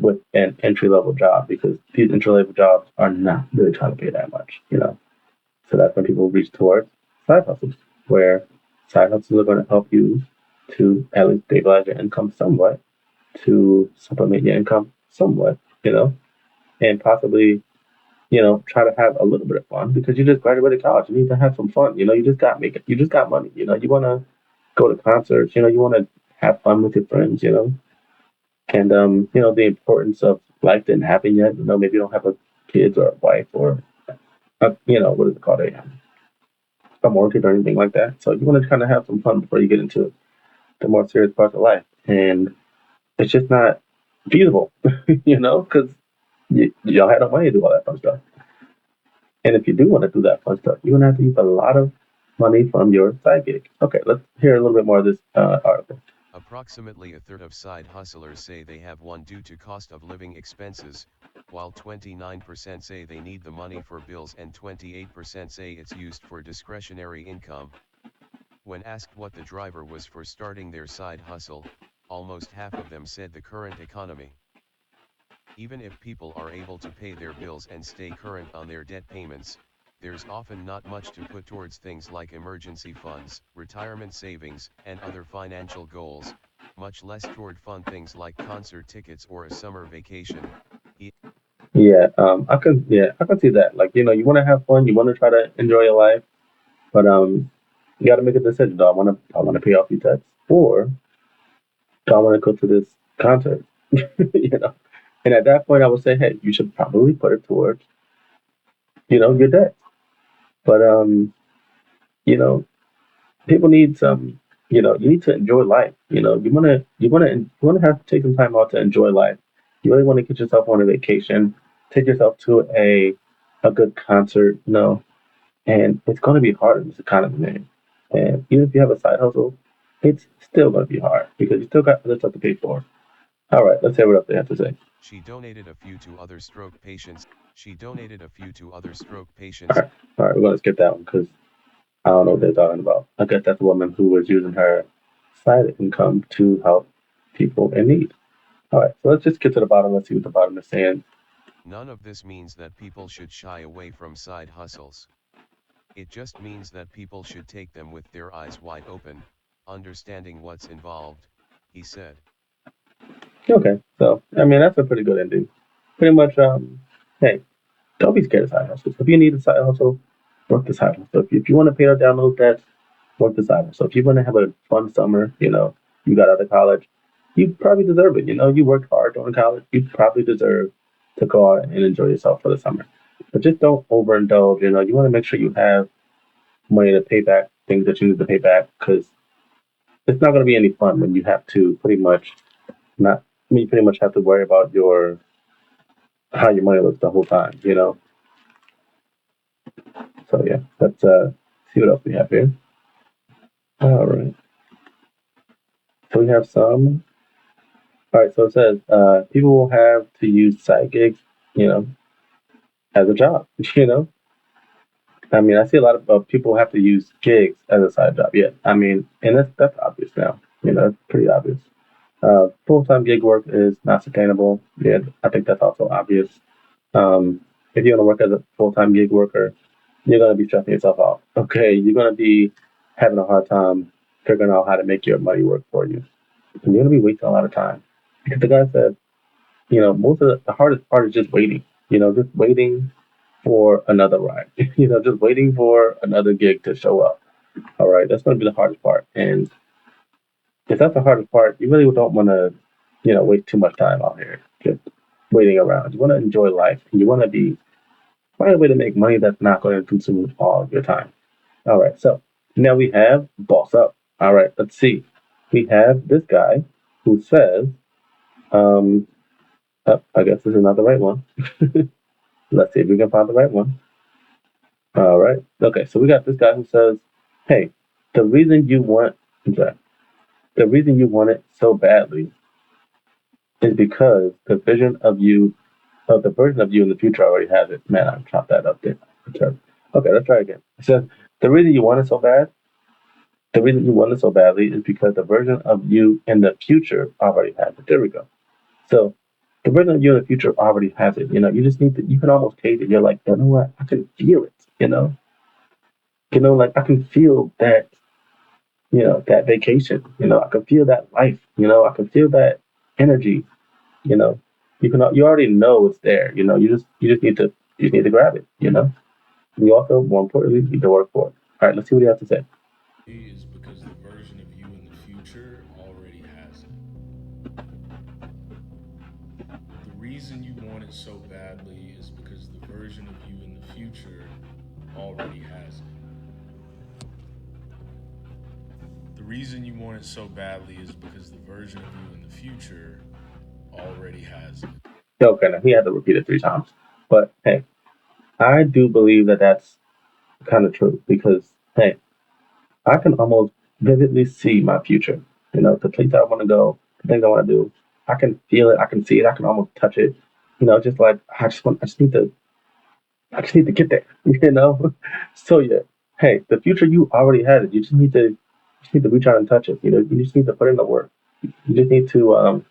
with an entry level job because these entry level jobs are not really trying to pay that much. So that's when people reach towards side hustles where Side hustles are going to help you to at least stabilize your income somewhat, to supplement your income somewhat, and possibly, try to have a little bit of fun because you just graduated college. You need to have some fun. You just got money. You want to go to concerts. You want to have fun with your friends. And the importance of life didn't happen yet. Maybe you don't have a kids or a wife or what is it called, a mortgage or anything like that. So you want to kind of have some fun before you get into the more serious parts of life. And it's just not feasible, because y'all had no money to do all that fun stuff. And if you do want to do that fun stuff, you're gonna have to use a lot of money from your side gig. Okay, let's hear a little bit more of this article.
Approximately a third of side hustlers say they have one due to cost of living expenses, while 29% say they need the money for bills and 28% say it's used for discretionary income. When asked what the driver was for starting their side hustle, almost half of them said the current economy. Even if people are able to pay their bills and stay current on their debt payments, there's often not much to put towards things like emergency funds, retirement savings, and other financial goals, much less toward fun things like concert tickets or a summer vacation.
Yeah, I can see that. Like, you want to have fun, you want to try to enjoy your life, but you got to make a decision. Do I want to pay off these debts, or do I want to go to this concert? you know, and at that point, I would say, hey, you should probably put it towards, your debt. But you know, people need some. You need to enjoy life. You wanna have to take some time out to enjoy life. You really want to get yourself on a vacation, take yourself to a good concert. And it's going to be hard in this economy, man. And even if you have a side hustle, it's still going to be hard because you still got other stuff to pay for. All right, let's hear what else they have to say.
She donated a few to other stroke patients. She donated a few to other stroke
All
patients.
right, all right, we're going to skip that one because I don't know what they're talking about. I guess that's a woman who was using her side income to help people in need. All right, so let's just get to the bottom. Let's see what the bottom is saying.
None of this means that people should shy away from side hustles. It just means that people should take them with their eyes wide open, understanding what's involved, he said.
Okay, so I mean that's a pretty good ending. Pretty much, hey, don't be scared of side hustles. If you need a side hustle, work the side hustle. If you want to pay down those debts, work the side hustle. If you want to have a fun summer, you got out of college, you probably deserve it. You worked hard during college. You probably deserve to go out and enjoy yourself for the summer. But just don't overindulge. You want to make sure you have money to pay back things that you need to pay back because it's not going to be any fun when you have to pretty much not. I mean, you pretty much have to worry about your how your money looks the whole time. So yeah, let's see what else we have here. All right. So we have some. All right. So it says people will have to use side gigs, you know, as a job. I mean, I see a lot of people have to use gigs as a side job. Yeah. I mean, and that's obvious now. It's pretty obvious. Full time gig work is not sustainable. Yeah, I think that's also obvious. Um, if you're gonna work as a full time gig worker, you're gonna be stressing yourself out. Okay, you're gonna be having a hard time figuring out how to make your money work for you, and you're gonna be wasting a lot of time. Because the guy said, most of the hardest part is just waiting. Just waiting for another ride. Just waiting for another gig to show up. All right, that's gonna be the hardest part. And if that's the hardest part, you really don't want to, waste too much time out here just waiting around. You want to enjoy life, and you want to be find a way to make money that's not going to consume all of your time. All right, so now we have boss up. All right, let's see. We have this guy who says, um, I guess this is not the right one. Let's see if we can find the right one. All right, okay, so we got this guy who says, hey, the reason you want, I'm sorry, the reason you want it so badly is because the version of you in the future already has it. Man, I chopped that up there. Okay, let's try again. It says the reason you want it so bad, the reason you want it so badly is because the version of you in the future already has it. There we go. So the version of you in the future already has it. You just need to. You can almost taste it. You're like, you know what? I can feel it. Like I can feel that that vacation. I can feel that life. I can feel that energy. You know, you already know it's there. You just need to grab it. You also, more importantly, need to work for it. All right, let's see what you have to say.
Is because the version of you in the future already has it. The reason you want it so badly is because the version of you in the future already has it. The reason you want it so badly is because the version of you in the future already has it.
Okay, now he had to repeat it 3 times, but hey, I do believe that that's kind of true because hey, I can almost vividly see my future. The place I want to go, the things I want to do. I can feel it. I can see it. I can almost touch it. Just like I just need to get there. So yeah, hey, the future you already has it. You just need to reach out and touch it. You just need to put in the work. You just need to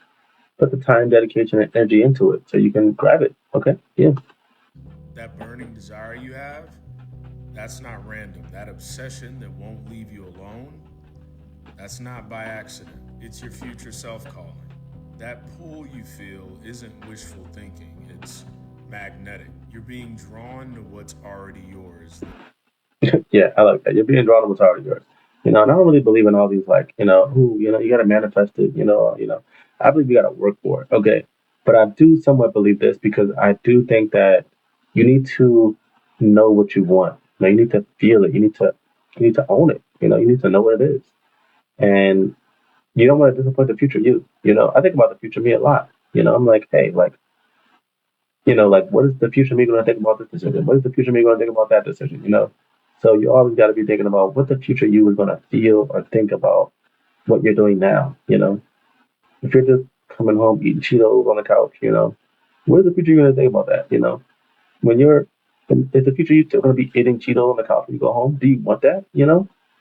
put the time, dedication, and energy into it so you can grab it. Okay, yeah.
That burning desire you have, that's not random. That obsession that won't leave you alone, that's not by accident. It's your future self calling. That pull you feel isn't wishful thinking, it's magnetic. You're being drawn to what's already yours.
Yeah, I like that. You're being drawn to what's already yours. And I don't really believe in all these like, you gotta manifest it, I believe you gotta work for it. Okay. But I do somewhat believe this because I do think that you need to know what you want. You need to feel it. You need to own it. You need to know what it is. And you don't want to disappoint the future you. I think about the future me a lot. I'm like, hey, like what is the future me going to think about this decision? What is the future me going to think about that decision? So you always got to be thinking about what the future you is going to feel or think about what you're doing now. If you're just coming home eating Cheetos on the couch, what is the future you're going to think about that? When you're is the future you still going to be eating Cheetos on the couch when you go home? Do you want that?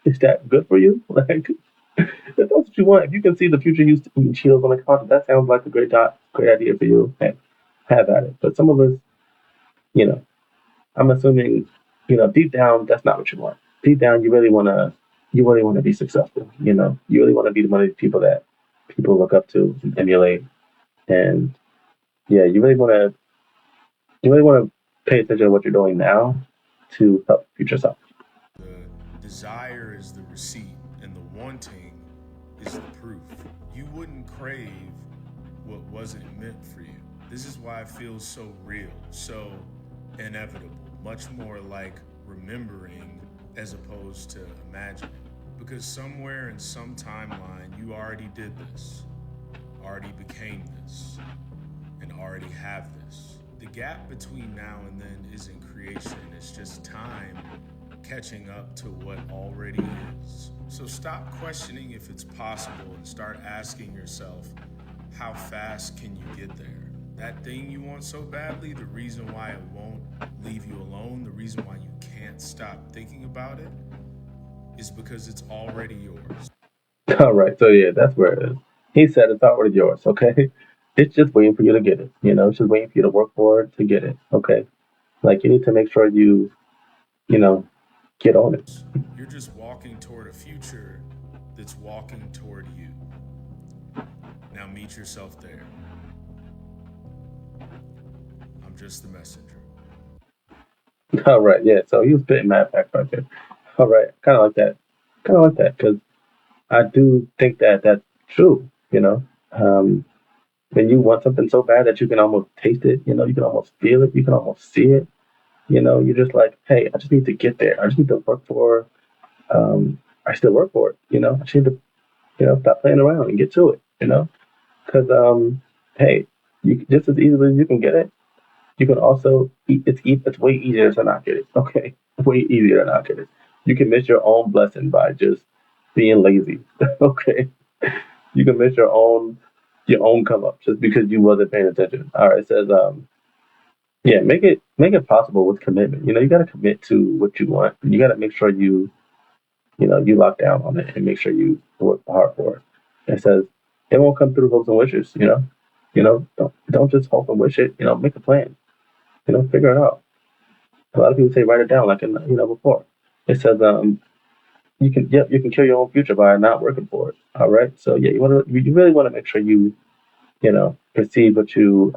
Is that good for you? Like, if that's what you want, if you can see the future you eating Cheetos on the couch, that sounds like a great idea for you. Hey, have at it. But some of us, you know, I'm assuming, deep down, that's not what you want. Deep down, you really want to be successful. You really want to be one of these people that people look up to and emulate. And yeah, you really want to pay attention to what you're doing now to help future self.
The desire is the receipt, and the wanting is the proof. You wouldn't crave what wasn't meant for you. This is why it feels so real, so inevitable, much more like remembering as opposed to imagining. Because somewhere in some timeline, you already did this, already became this, and already have this. The gap between now and then isn't creation, it's just time catching up to what already is. So stop questioning if it's possible and start asking yourself, how fast can you get there? That thing you want so badly, the reason why it won't leave you alone, the reason why you can't stop thinking about it, is because it's already yours.
All right, so yeah, that's where it is. He said it's already yours. Okay, it's just waiting for you to get it. It's just waiting for you to work for it to get it. Okay, like you need to make sure you know, get on it.
You're just walking toward a future that's walking toward you. Now meet yourself there. I'm just the messenger.
All right, yeah. So he was spitting mad facts right there. All right, kind of like that. Kind of like that because I do think that that's true. When you want something so bad that you can almost taste it, you can almost feel it, you can almost see it. You're just like, hey, I just need to get there. I just need to work for. I still work for it. I just need to, stop playing around and get to it. Because hey, you just as easily as you can get it, you can also it's way easier to not get it. Okay, way easier to not get it. You can miss your own blessing by just being lazy. Okay, you can miss your own come up just because you wasn't paying attention. All right, it says yeah, make it possible with commitment. You got to commit to what you want. You got to make sure you lock down on it and make sure you work hard for it. It says it won't come through hopes and wishes. Don't just hope and wish it. Make a plan. Figure it out. A lot of people say write it down, like in before. It says you can kill your own future by not working for it. All right. So yeah, you really want to make sure you perceive what you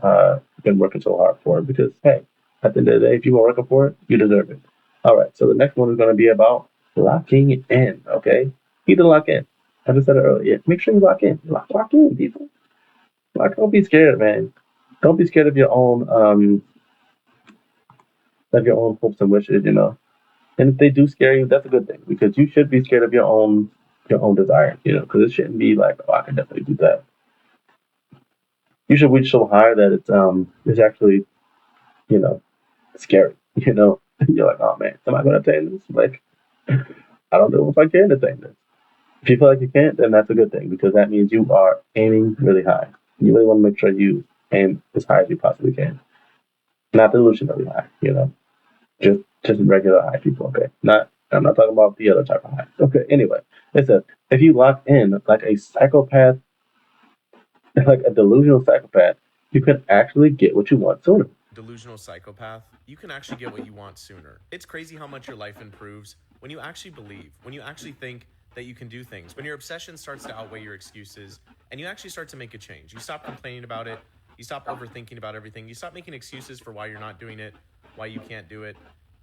been working so hard for because hey, at the end of the day, if you are working for it, you deserve it. All right. So the next one is going to be about locking in. Okay. You need to lock in. I just said it earlier. Yeah, make sure you lock in. Lock in, people. Like, don't be scared, man. Don't be scared of your own hopes and wishes. And if they do scare you, that's a good thing because you should be scared of your own desire, because it shouldn't be like, oh, I can definitely do that. You should reach so high that it's actually, you know, scary. You're like, oh man, am I gonna attain this? Like, I don't know if I can attain this. If you feel like you can't, then that's a good thing because that means you are aiming really high. You really want to make sure you aim as high as you possibly can. Not delusionally high. Just regular high people, okay? I'm not talking about the other type of high. Okay, anyway. It says if you lock in like a psychopath, like a delusional psychopath, you can actually get what you want sooner.
Delusional psychopath, you can actually get what you want sooner. It's crazy how much your life improves when you actually believe, when you actually think that you can do things, when your obsession starts to outweigh your excuses, and you actually start to make a change. You stop complaining about it, you stop overthinking about everything, you stop making excuses for why you're not doing it, why you can't do it,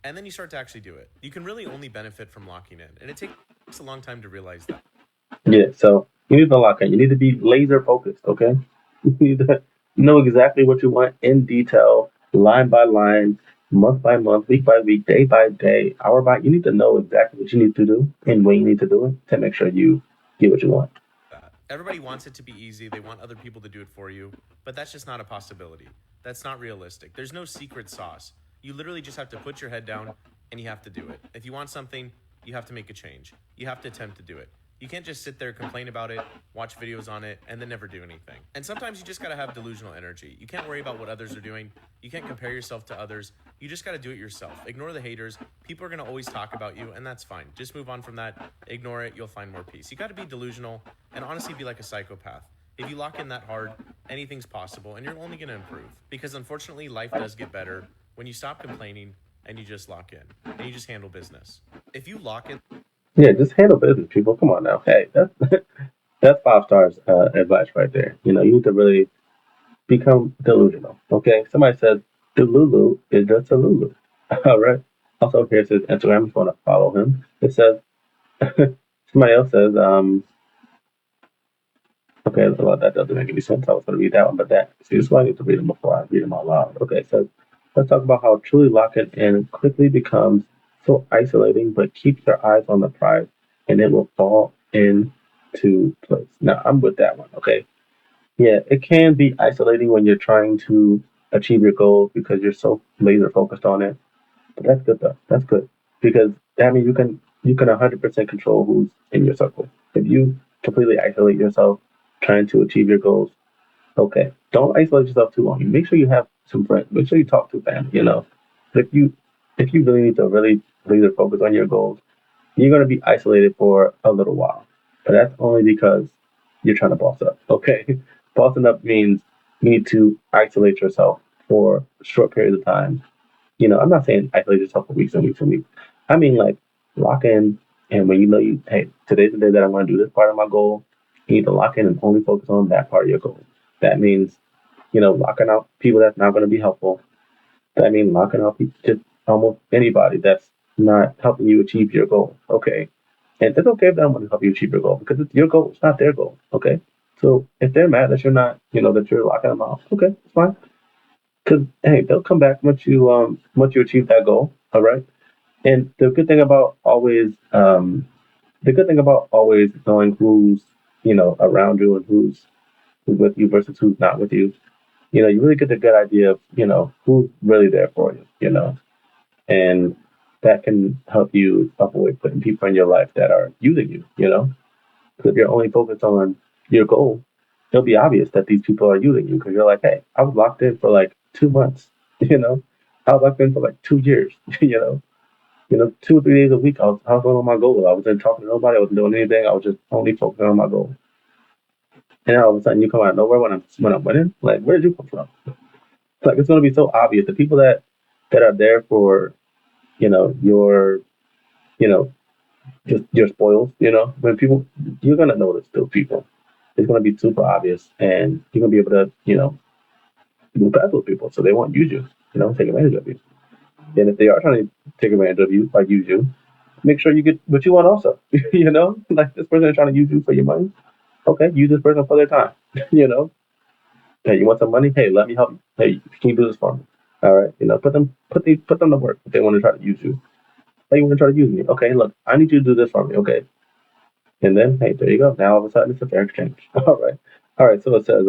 and then you start to actually do it. You can really only benefit from locking in, and it takes a long time to realize that.
Yeah, so you need to lock in. You need to be laser focused, okay? You need to know exactly what you want in detail, line by line, month by month, week by week, day by day, hour by. You need to know exactly what you need to do and when you need to do it to make sure you get what you want.
That. Everybody wants it to be easy. They want other people to do it for you, but that's just not a possibility. That's not realistic. There's no secret sauce. You literally just have to put your head down and you have to do it. If you want something, you have to make a change. You have to attempt to do it. You can't just sit there, complain about it, watch videos on it, and then never do anything. And sometimes you just gotta have delusional energy. You can't worry about what others are doing. You can't compare yourself to others. You just gotta do it yourself. Ignore the haters. People are gonna always talk about you, and that's fine. Just move on from that. Ignore it. You'll find more peace. You gotta be delusional and honestly be like a psychopath. If you lock in that hard, anything's possible, and you're only gonna improve. Because unfortunately, life does get better when you stop complaining and you just lock in and you just handle business. If you lock in
Yeah, just handle business, people. Come on now. Hey, that's that's 5 stars advice right there. You need to really become delusional. Okay, somebody said Delulu is just a Lulu. All right. Also, here it says Instagram. If you want to follow him, it says somebody else says okay, well, that doesn't make any sense. I was going to read that one, but see, this is why I need to read them before I read them out loud. Okay, so let's talk about how truly locking in quickly becomes so isolating, but keep your eyes on the prize, and it will fall into place. Now, I'm with that one. Okay, yeah, it can be isolating when you're trying to achieve your goals because you're so laser focused on it. But that's good though. That's good because that means you can 100% control who's in your circle. If you completely isolate yourself trying to achieve your goals, okay, don't isolate yourself too long. You make sure you have some friends. Make sure you talk to family. But if you really need to really laser focus on your goals, you're going to be isolated for a little while. But that's only because you're trying to boss up. Okay, bossing up means you need to isolate yourself for short periods of time. I'm not saying isolate yourself for weeks and weeks and weeks. I mean like lock in, and when you know hey, today's the day that I'm going to do this part of my goal. You need to lock in and only focus on that part of your goal. That means locking out people that's not going to be helpful. That means locking out just almost anybody that's not helping you achieve your goal. Okay, and it's okay if they don't want to help you achieve your goal because it's your goal. It's not their goal. Okay, so if they're mad that you're not, that you're locking them out, okay, it's fine. Because hey, they'll come back once you achieve that goal. All right. And the good thing about always knowing who's around you and who's with you versus who's not with you. You really get a good idea of who's really there for you. And that can help you avoid putting people in your life that are using you. Because if you're only focused on your goal, it'll be obvious that these people are using you because you're like, hey, I was locked in for like 2 months. You know, I was locked in for like 2 years. 2 or 3 days a week. I was on my goal. I wasn't talking to nobody. I wasn't doing anything. I was just only focusing on my goal. And then all of a sudden, you come out of nowhere when I'm winning. Like, where did you come from? Like, it's going to be so obvious. The people that are there for your you know just your spoils. When people, you're gonna notice those people. It's gonna be super obvious, and you're gonna be able to, move past those people. So they won't use you. Take advantage of you. And if they are trying to take advantage of you, like use you, make sure you get what you want also. Like this person is trying to use you for your money. Okay, use this person for their time. you know, hey, you want some money? Hey, let me help you. Hey, can you do this for me? All right, put them to work. If they want to try to use you, hey, you want to try to use me? Okay, look, I need you to do this for me. Okay, and then hey, there you go. Now all of a sudden it's a fair exchange. All right. So it says,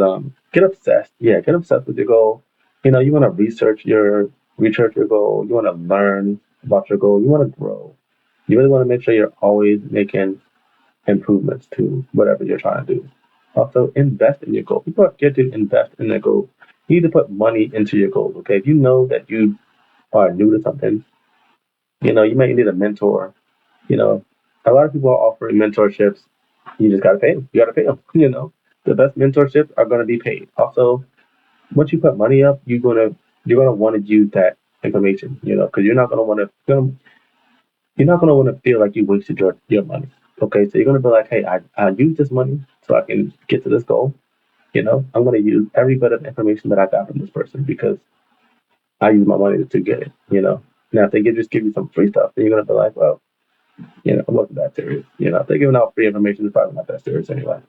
get obsessed. Yeah, get obsessed with your goal. You want to research your goal. You want to learn about your goal. You want to grow. You really want to make sure you're always making improvements to whatever you're trying to do. Also, invest in your goal. People forget to invest in their goal. You need to put money into your goals. Okay, if you know that you are new to something, you might need a mentor. You know, a lot of people are offering mentorships. You just gotta pay them. You gotta pay them. The best mentorships are gonna be paid. Also, once you put money up, you're gonna want to use that information. Because you're not gonna want to feel like you wasted your money. Okay, so you're gonna be like, hey, I use this money so I can get to this goal. I'm gonna use every bit of information that I got from this person because I use my money to get it. Now if they just give you some free stuff, then you're gonna be like, well, it wasn't that serious. If they're giving out free information, it's probably not that serious anyway.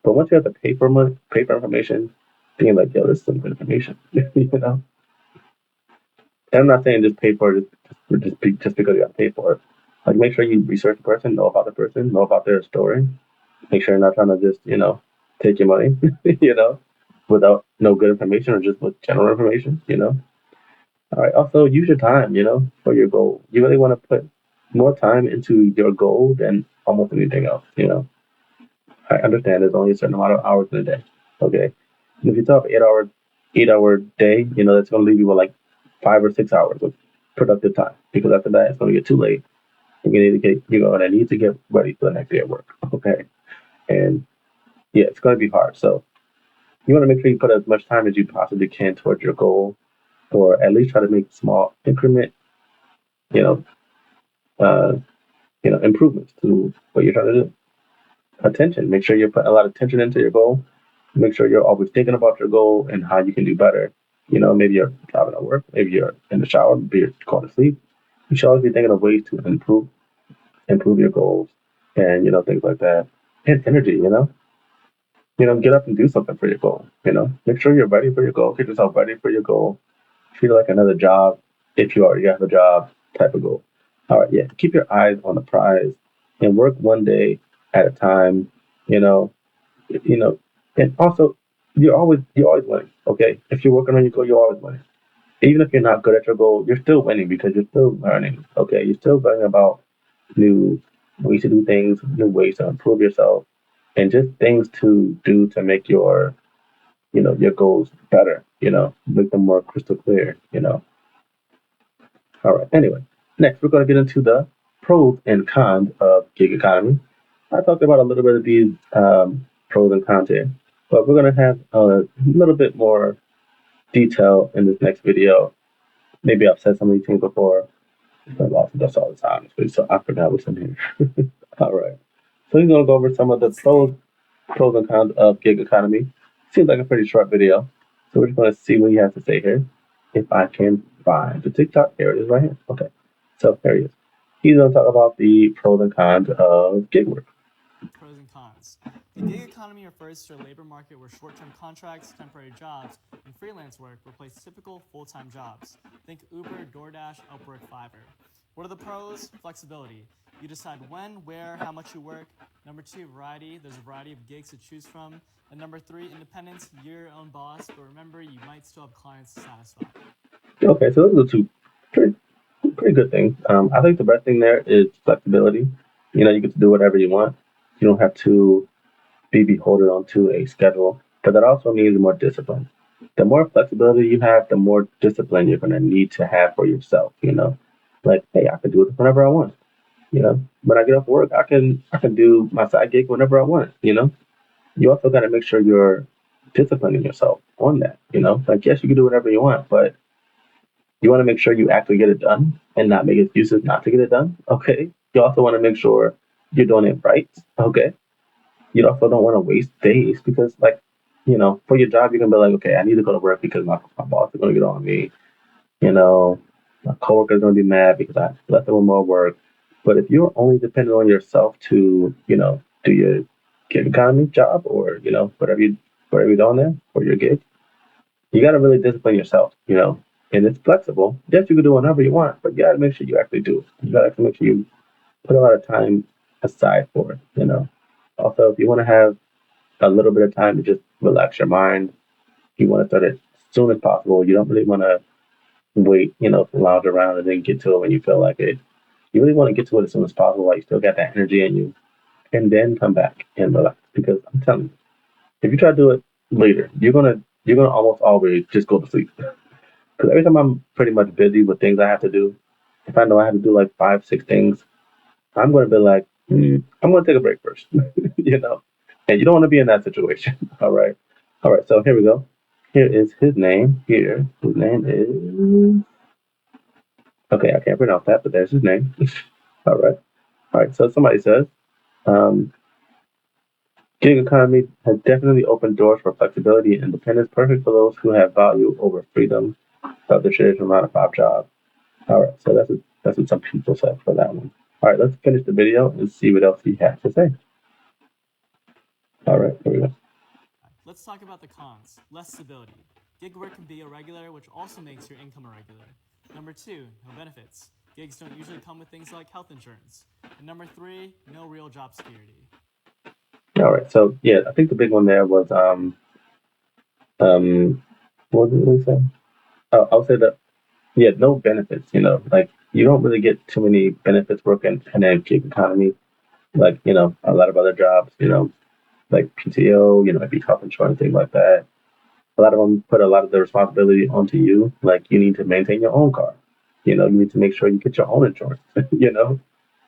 But once you have to pay for money, pay for information, being like, yo, this is some good information. And I'm not saying just pay for it just because you got to pay for it. Like, make sure you research the person, know about the person, know about their story. Make sure you're not trying to just, take your money, without no good information or just with general information. All right. Also, use your time, for your goal. You really want to put more time into your goal than almost anything else. I understand there's only a certain amount of hours in a day. Okay. And if you talk 8 hour day, that's going to leave you with like 5 or 6 hours of productive time because after that, it's going to get too late. You're going to need to get ready for the next day at work. Okay. And yeah, it's going to be hard. So you want to make sure you put as much time as you possibly can towards your goal or at least try to make small increment, you know, uh, improvements to what you're trying to do. Attention. Make sure you're putting a lot of attention into your goal. Make sure you're always thinking about your goal and how you can do better. Maybe you're driving to work, maybe you're in the shower, maybe you're going to sleep. You should always be thinking of ways to improve your goals, and things like that. And energy. Get up and do something for your goal. Make sure you're ready for your goal. Get yourself ready for your goal. Treat it like another job if you already have a job type of goal. All right, yeah. Keep your eyes on the prize and work one day at a time. You know, you know, and also you're always winning. Okay, if you're working on your goal, you're always winning. Even if you're not good at your goal, you're still winning because you're still learning. Okay, you're still learning about new ways to do things, new ways to improve yourself, and just things to do to make your goals better. Make them more crystal clear. All right. Anyway, next we're going to get into the pros and cons of gig economy. I talked about a little bit of these pros and cons here, but we're going to have a little bit more detail in this next video. Maybe I've said some of these things before. I lost this all the time, so I forgot what's in here. All right. So he's going to go over some of the pros and cons of gig economy. Seems like a pretty short video, so we're just going to see what he has to say here. If I can find the TikTok, there it is right here. Okay, so there he is. He's going to talk about the pros and cons of gig work.
Pros and cons. The gig economy refers to a labor market where short-term contracts, temporary jobs, and freelance work replace typical full-time jobs. Think Uber, DoorDash, Upwork, Fiverr. What are the pros? Flexibility. You decide when, where, how much you work. Number 2, variety. There's a variety of gigs to choose from. And number 3, independence. You're your own boss, but remember, you might still have clients to satisfy.
Okay, so those are two pretty, pretty good things. I think the best thing there is flexibility. You get to do whatever you want. You don't have to be beholden onto a schedule, but that also means more discipline. The more flexibility you have, the more discipline you're going to need to have for yourself. Like, hey, I can do it whenever I want. When I get off work, I can do my side gig whenever I want. You also got to make sure you're disciplining yourself on that. Like, yes, you can do whatever you want, but you want to make sure you actually get it done and not make excuses not to get it done. Okay, You also want to make sure you're doing it right. Okay. You also don't want to waste days because, like, for your job, you can be like, okay, I need to go to work because my boss is going to get on me. You know, my coworker's going to be mad because I left them with more work. But if you're only dependent on yourself to, do your gig economy job or, whatever you're doing there for your gig, you got to really discipline yourself, and it's flexible. Yes, you can do whenever you want, but you got to make sure you actually do it. You got to make sure you put a lot of time aside for it. Also, if you want to have a little bit of time to just relax your mind, you want to start it as soon as possible. You don't really want to wait, to lounge around and then get to it when you feel like it. You really want to get to it as soon as possible while you still got that energy in you, and then come back and relax. Because I'm telling you, if you try to do it later, you're gonna almost always just go to sleep. Because every time I'm pretty much busy with things I have to do, if I know I have to do like 5, 6 things, I'm gonna be like, I'm gonna take a break first, you know. And you don't want to be in that situation. All right. So here we go. Here is his name. Here, his name is. Okay, I can't pronounce that, but there's his name. All right. All right. So somebody says, um, gig economy has definitely opened doors for flexibility and independence, perfect for those who have value over freedom of the traditional 9 to 5 job. All right. So that's what some people said for that one. All right. Let's finish the video and see what else he has to say. All right. Here we go.
Let's talk about the cons. Less stability. Gig work can be irregular, which also makes your income irregular. Number 2, no benefits. Gigs don't usually come with things like health insurance. And number 3, no real job security.
All right. So yeah, I think the big one there was um what did we say? Oh, I'll say that yeah, no benefits. Like you don't really get too many benefits working in a gig economy. Like a lot of other jobs. Like PTO. Maybe health insurance, things like that. A lot of them put a lot of the responsibility onto you. Like you need to maintain your own car. You need to make sure you get your own insurance. You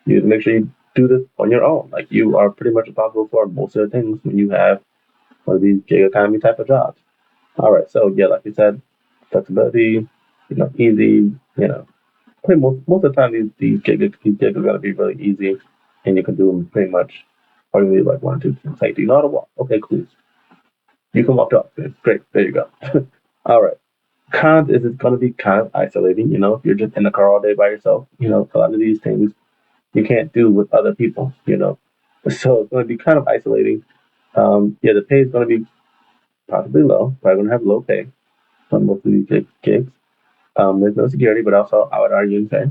need to make sure you do this on your own. Like you are pretty much responsible for most of the things when you have one of these gig economy type of jobs. All right, so yeah, like you said, flexibility, easy, pretty most of the time these gigs are gonna be really easy, and you can do them pretty much all you need like 1, 2 things. Like, do you know how to walk? Okay, cool. You can walk the office. Great, there you go. All right. Cons is it's gonna be kind of isolating. If you're just in the car all day by yourself, a lot of these things you can't do with other people. So it's gonna be kind of isolating. Yeah, the pay is gonna be possibly low. Probably gonna have low pay on most of these gigs. There's no security, but also I would argue and say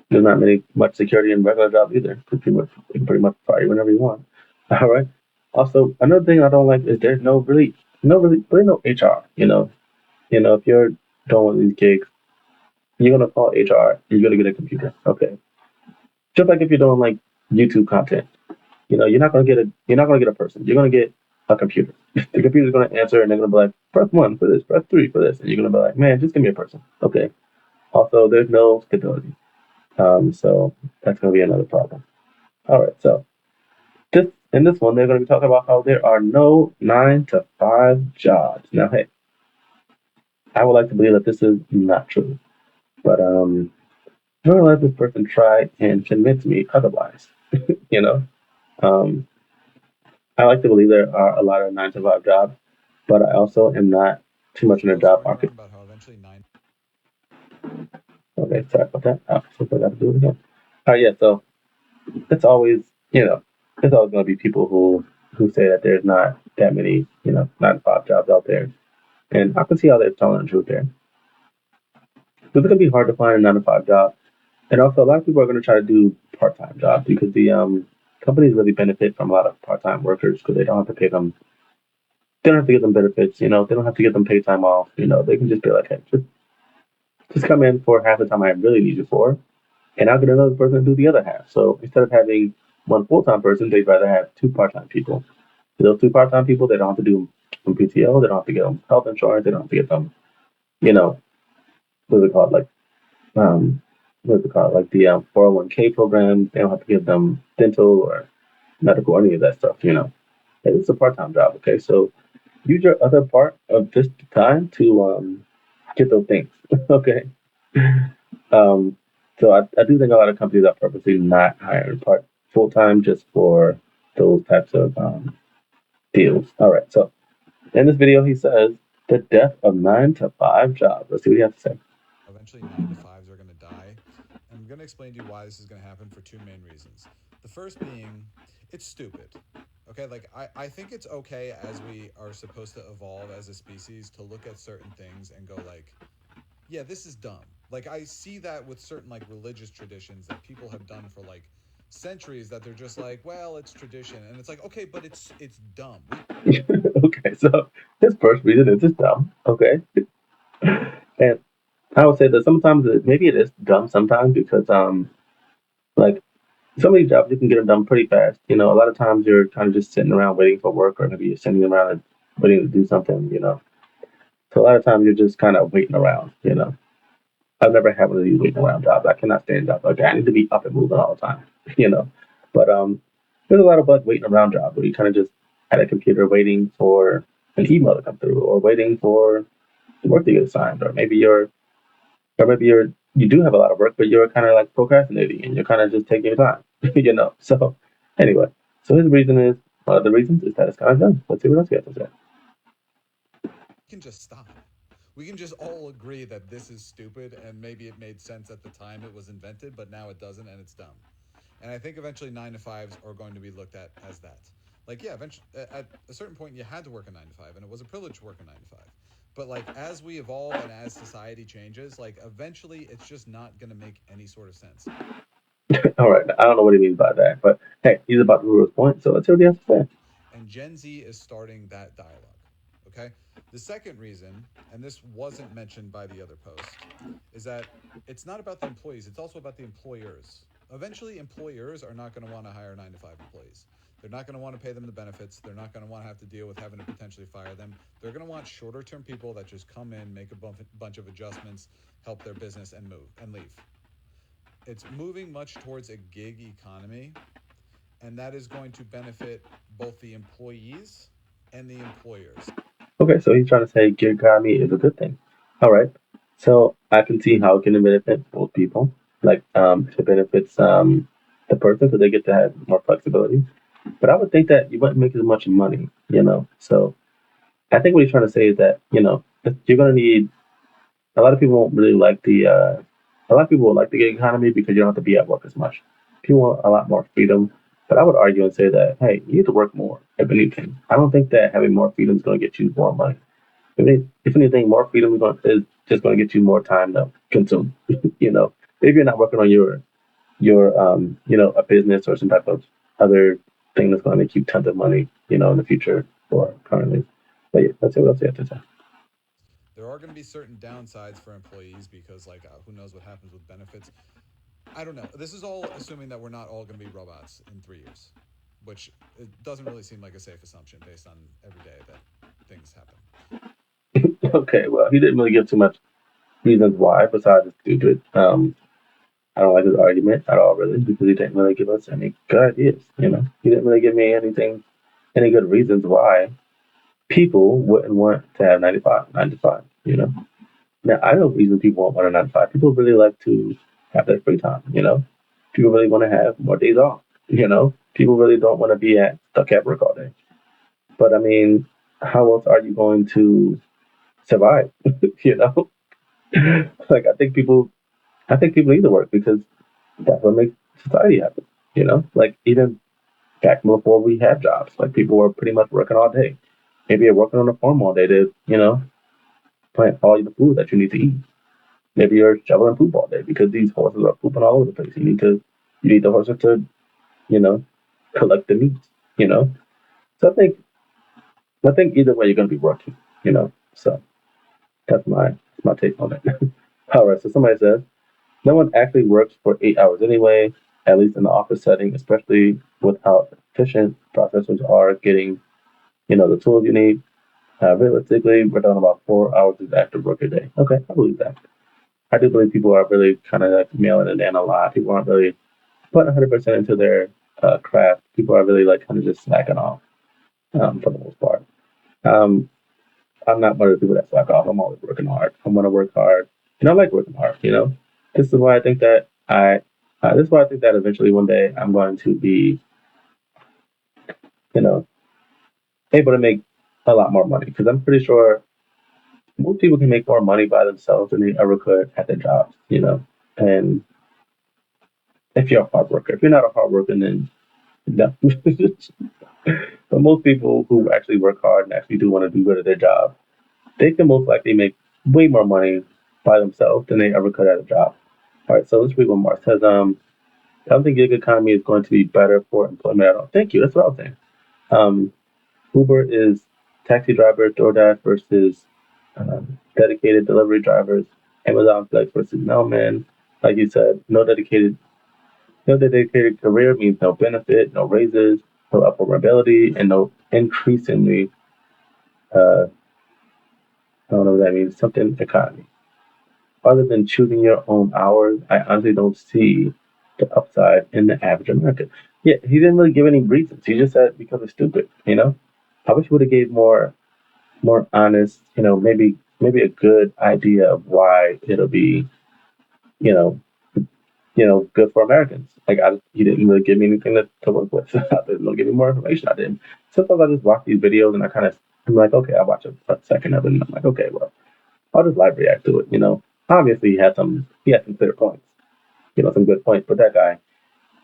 there's not much security in regular jobs either. You can pretty much fire whenever you want. All right. Also, another thing I don't like is there's really no HR. If you're doing one of these gigs, you're gonna call HR. You're gonna get a computer. Okay. Just like if you're doing like YouTube content, you're not gonna get a person. You're gonna get a computer. The computer's gonna answer, and they're gonna be like, press 1 for this, press 3 for this, and you're gonna be like, man, just give me a person. Okay. Also, there's no stability. So that's going to be another problem. All right. So in this one, they're going to be talking about how there are no 9 to 5 jobs. Now, hey, I would like to believe that this is not true, but I'm going to let this person try and convince me otherwise. You know, um, I like to believe there are a lot of 9 to 5 jobs, but I also am not too much in the job market. Okay, sorry about that. I forgot to do it again. Yeah. So it's always, you know, there's always going to be people who say that there's not that many, 9 to 5 jobs out there, and I can see how they're telling the truth there. Because it's going to be hard to find a 9 to 5 job, and also a lot of people are going to try to do part-time jobs because the companies really benefit from a lot of part-time workers because they don't have to pay them. They don't have to give them benefits. They don't have to give them paid time off. They can just be like, hey, just come in for half the time I really need you for, and I'll get another person to do the other half. So instead of having one full-time person, they'd rather have 2 part-time people. Those 2 part-time people, they don't have to do them PTO, they don't have to get them health insurance, they don't have to get them, you know, what's it called, like, um, what's it called, like the 401k program. They don't have to give them dental or medical or any of that stuff. Hey, it's a part-time job, okay? So use your other part of this time to get those things, okay? Um, So I do think a lot of companies are purposely not hiring part full time just for those types of deals. All right. So in this video, he says the death of 9 to 5 jobs. Let's see what he has to say.
Eventually, 9 to 5s are going to die. And I'm going to explain to you why this is going to happen for two main reasons. The first being, it's stupid. Okay, like I think it's okay as we are supposed to evolve as a species to look at certain things and go like, yeah, this is dumb. Like I see that with certain like religious traditions that people have done for like centuries that they're just like, well, it's tradition, and it's like, okay, but it's dumb.
Okay. So his first reason is just dumb. Okay. And I would say that sometimes maybe it is dumb sometimes because like some of these jobs you can get them done pretty fast. You know, a lot of times you're kind of just sitting around waiting for work, or maybe you're sitting around and waiting to do something. You know, so a lot of times you're just kind of waiting around. You know, I've never had one of these waiting around jobs. I cannot stand jobs like that. I need to be up and moving all the time. You know, but there's a lot of like waiting around jobs where you kind of just at a computer waiting for an email to come through, or waiting for work to get assigned, or maybe you do have a lot of work, but you're kind of like procrastinating and you're kind of just taking your time, you know. So anyway, so his reason is one of the reasons is that it's kind of done. Let's see what else he has to say.
We can just stop. We can just all agree that this is stupid and maybe it made sense at the time it was invented, but now it doesn't and it's dumb. And I think eventually 9 to 5s are going to be looked at as that. Like, yeah, eventually, at a certain point, you had to work a 9 to 5, and it was a privilege to work a 9 to 5. But like, as we evolve and as society changes, like, eventually, it's just not going to make any sort of sense.
All right, I don't know what he means by that, but hey, he's about to prove his point, so let's hear what he has to say.
And Gen Z is starting that dialogue. Okay. The second reason, and this wasn't mentioned by the other post, is that it's not about the employees, it's also about the employers. Eventually, employers are not going to want to hire 9 to 5 employees. They're not going to want to pay them the benefits. They're not going to want to have to deal with having to potentially fire them. They're going to want shorter term people that just come in, make a bunch of adjustments, help their business, and move and leave. It's moving much towards a gig economy, and that is going to benefit both the employees and the employers.
Okay, so he's trying to say gig economy is a good thing. All right, so I can see how it can benefit both people. Like, it benefits the person because they get to have more flexibility. But I would think that you wouldn't make as much money, you know. So I think what he's trying to say is that you're going to need a lot of people won't really like a lot of people will like the gig economy because you don't have to be at work as much. People want a lot more freedom, but I would argue and say that hey, you need to work more. If anything, I don't think that having more freedom is going to get you more money. If anything, more freedom is just going to get you more time to consume. You know, if you're not working on your a business or some type of other thing that's going to make you tons of money, in the future or currently. But yeah, that's what else you have to say.
There are going to be certain downsides for employees because, like, who knows what happens with benefits. I don't know. This is all assuming that we're not all going to be robots in 3 years, which it doesn't really seem like a safe assumption based on every day that things happen.
Okay, well, he didn't really give too much reasons why besides it's stupid. I don't like his argument at all, really, because he didn't really give us any good ideas. He didn't really give me any good reasons why people wouldn't want to have 9 to 5. Now I know reasons people won't want a 9 to 5. People really like to have their free time. People really want to have more days off. People really don't want to be stuck at work all day. But I mean, how else are you going to survive? you know, like I think people need to work because that's what makes society happen. Like even back before we had jobs, like people were pretty much working all day. Maybe you're working on a farm all day to, plant all the food that you need to eat. Maybe you're shoveling poop all day because these horses are pooping all over the place. You need the horses to, you know, collect the meat. You know, so I think either way you're going to be working. So that's my take on it. All right. So somebody says no one actually works for 8 hours anyway, at least in the office setting, especially with how efficient processors are getting, the tools you need. Realistically, we're talking about 4 hours of active work a day. Okay, I believe that. I do believe people are really kind of like mailing it in a lot. People aren't really putting 100% into their craft. People are really like kind of just slacking off for the most part. Um, I'm not one of the people that slack off. I'm always working hard. I want to work hard, and I like working hard. This is why I think that I this is why I think that eventually one day I'm going to be, you know, able to make a lot more money because I'm pretty sure most people can make more money by themselves than they ever could at their jobs, you know. And if you're a hard worker, if you're not a hard worker, then no. But most people who actually work hard and actually do want to do good at their job, they can most likely make way more money by themselves than they ever could at a job. All right, so let's read one more. It says, I don't think gig economy is going to be better for employment at all. Thank you. That's what I was saying. Um, Uber is taxi driver, DoorDash versus dedicated delivery drivers, Amazon Flex versus mailman. Like you said, no dedicated career means no benefit, no raises, no upward mobility, and no increasingly, I don't know what that means, something economy. Other than choosing your own hours, I honestly don't see the upside in the average American. Yeah, he didn't really give any reasons. He just said because it's stupid, you know? I wish he would have gave more honest, maybe a good idea of why it'll be, you know, good for Americans. Like he didn't really give me anything to work with. I didn't give me more information. I didn't. Sometimes I just watch these videos and I'm like, okay, I'll watch a second of it and I'm like, okay, well, I'll just live react to it, you know. Obviously he had some clear points, some good points, but that guy,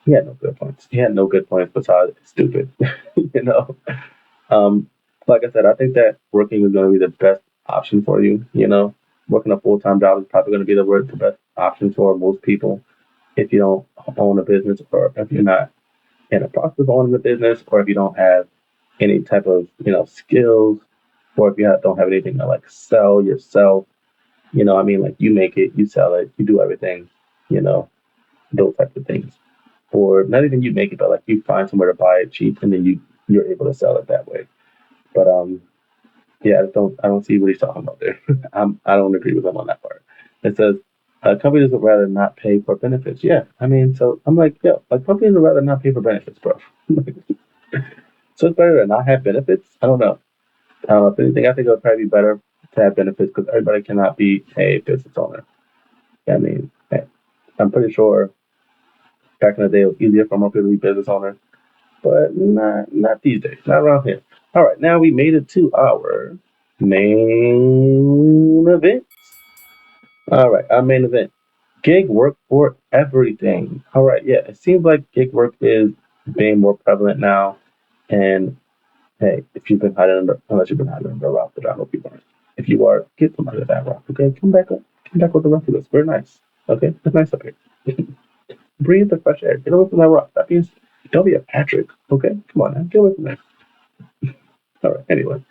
he had no good points. He had no good points besides stupid, you know. Um, like I said, I think that working is going to be the best option for you. Working a full time job is probably going to be the best option for most people if you don't own a business or if you're not in the process of owning a business or if you don't have any type of skills or if don't have anything to like sell yourself. I mean, like you make it, you sell it, you do everything. You know, those types of things. Or not even you make it, but like you find somewhere to buy it cheap and then you're able to sell it that way. But yeah, I don't see what he's talking about there. I don't agree with him on that part. It says companies would rather not pay for benefits. Yeah, I mean, so I'm like, yeah, like companies would rather not pay for benefits, bro. So it's better to not have benefits. I don't know. If anything, I think it would probably be better to have benefits because everybody cannot be a business owner. I mean, hey, I'm pretty sure back in the day it was easier for more people to be business owners, but not these days, not around here. All right, now we made it to our main event. All right, our main event. Gig work for everything. All right, yeah, it seems like gig work is being more prevalent now. And hey, if you've been hiding unless you've been hiding under a rock, but I hope you aren't. If you are, get some out of that rock. Okay, come back up. Come back with the rest of us. We're nice. Okay, it's nice up here. Breathe the fresh air. Get away from that rock. That means don't be a Patrick. Okay, come on now, get away from that. All right. Anyway,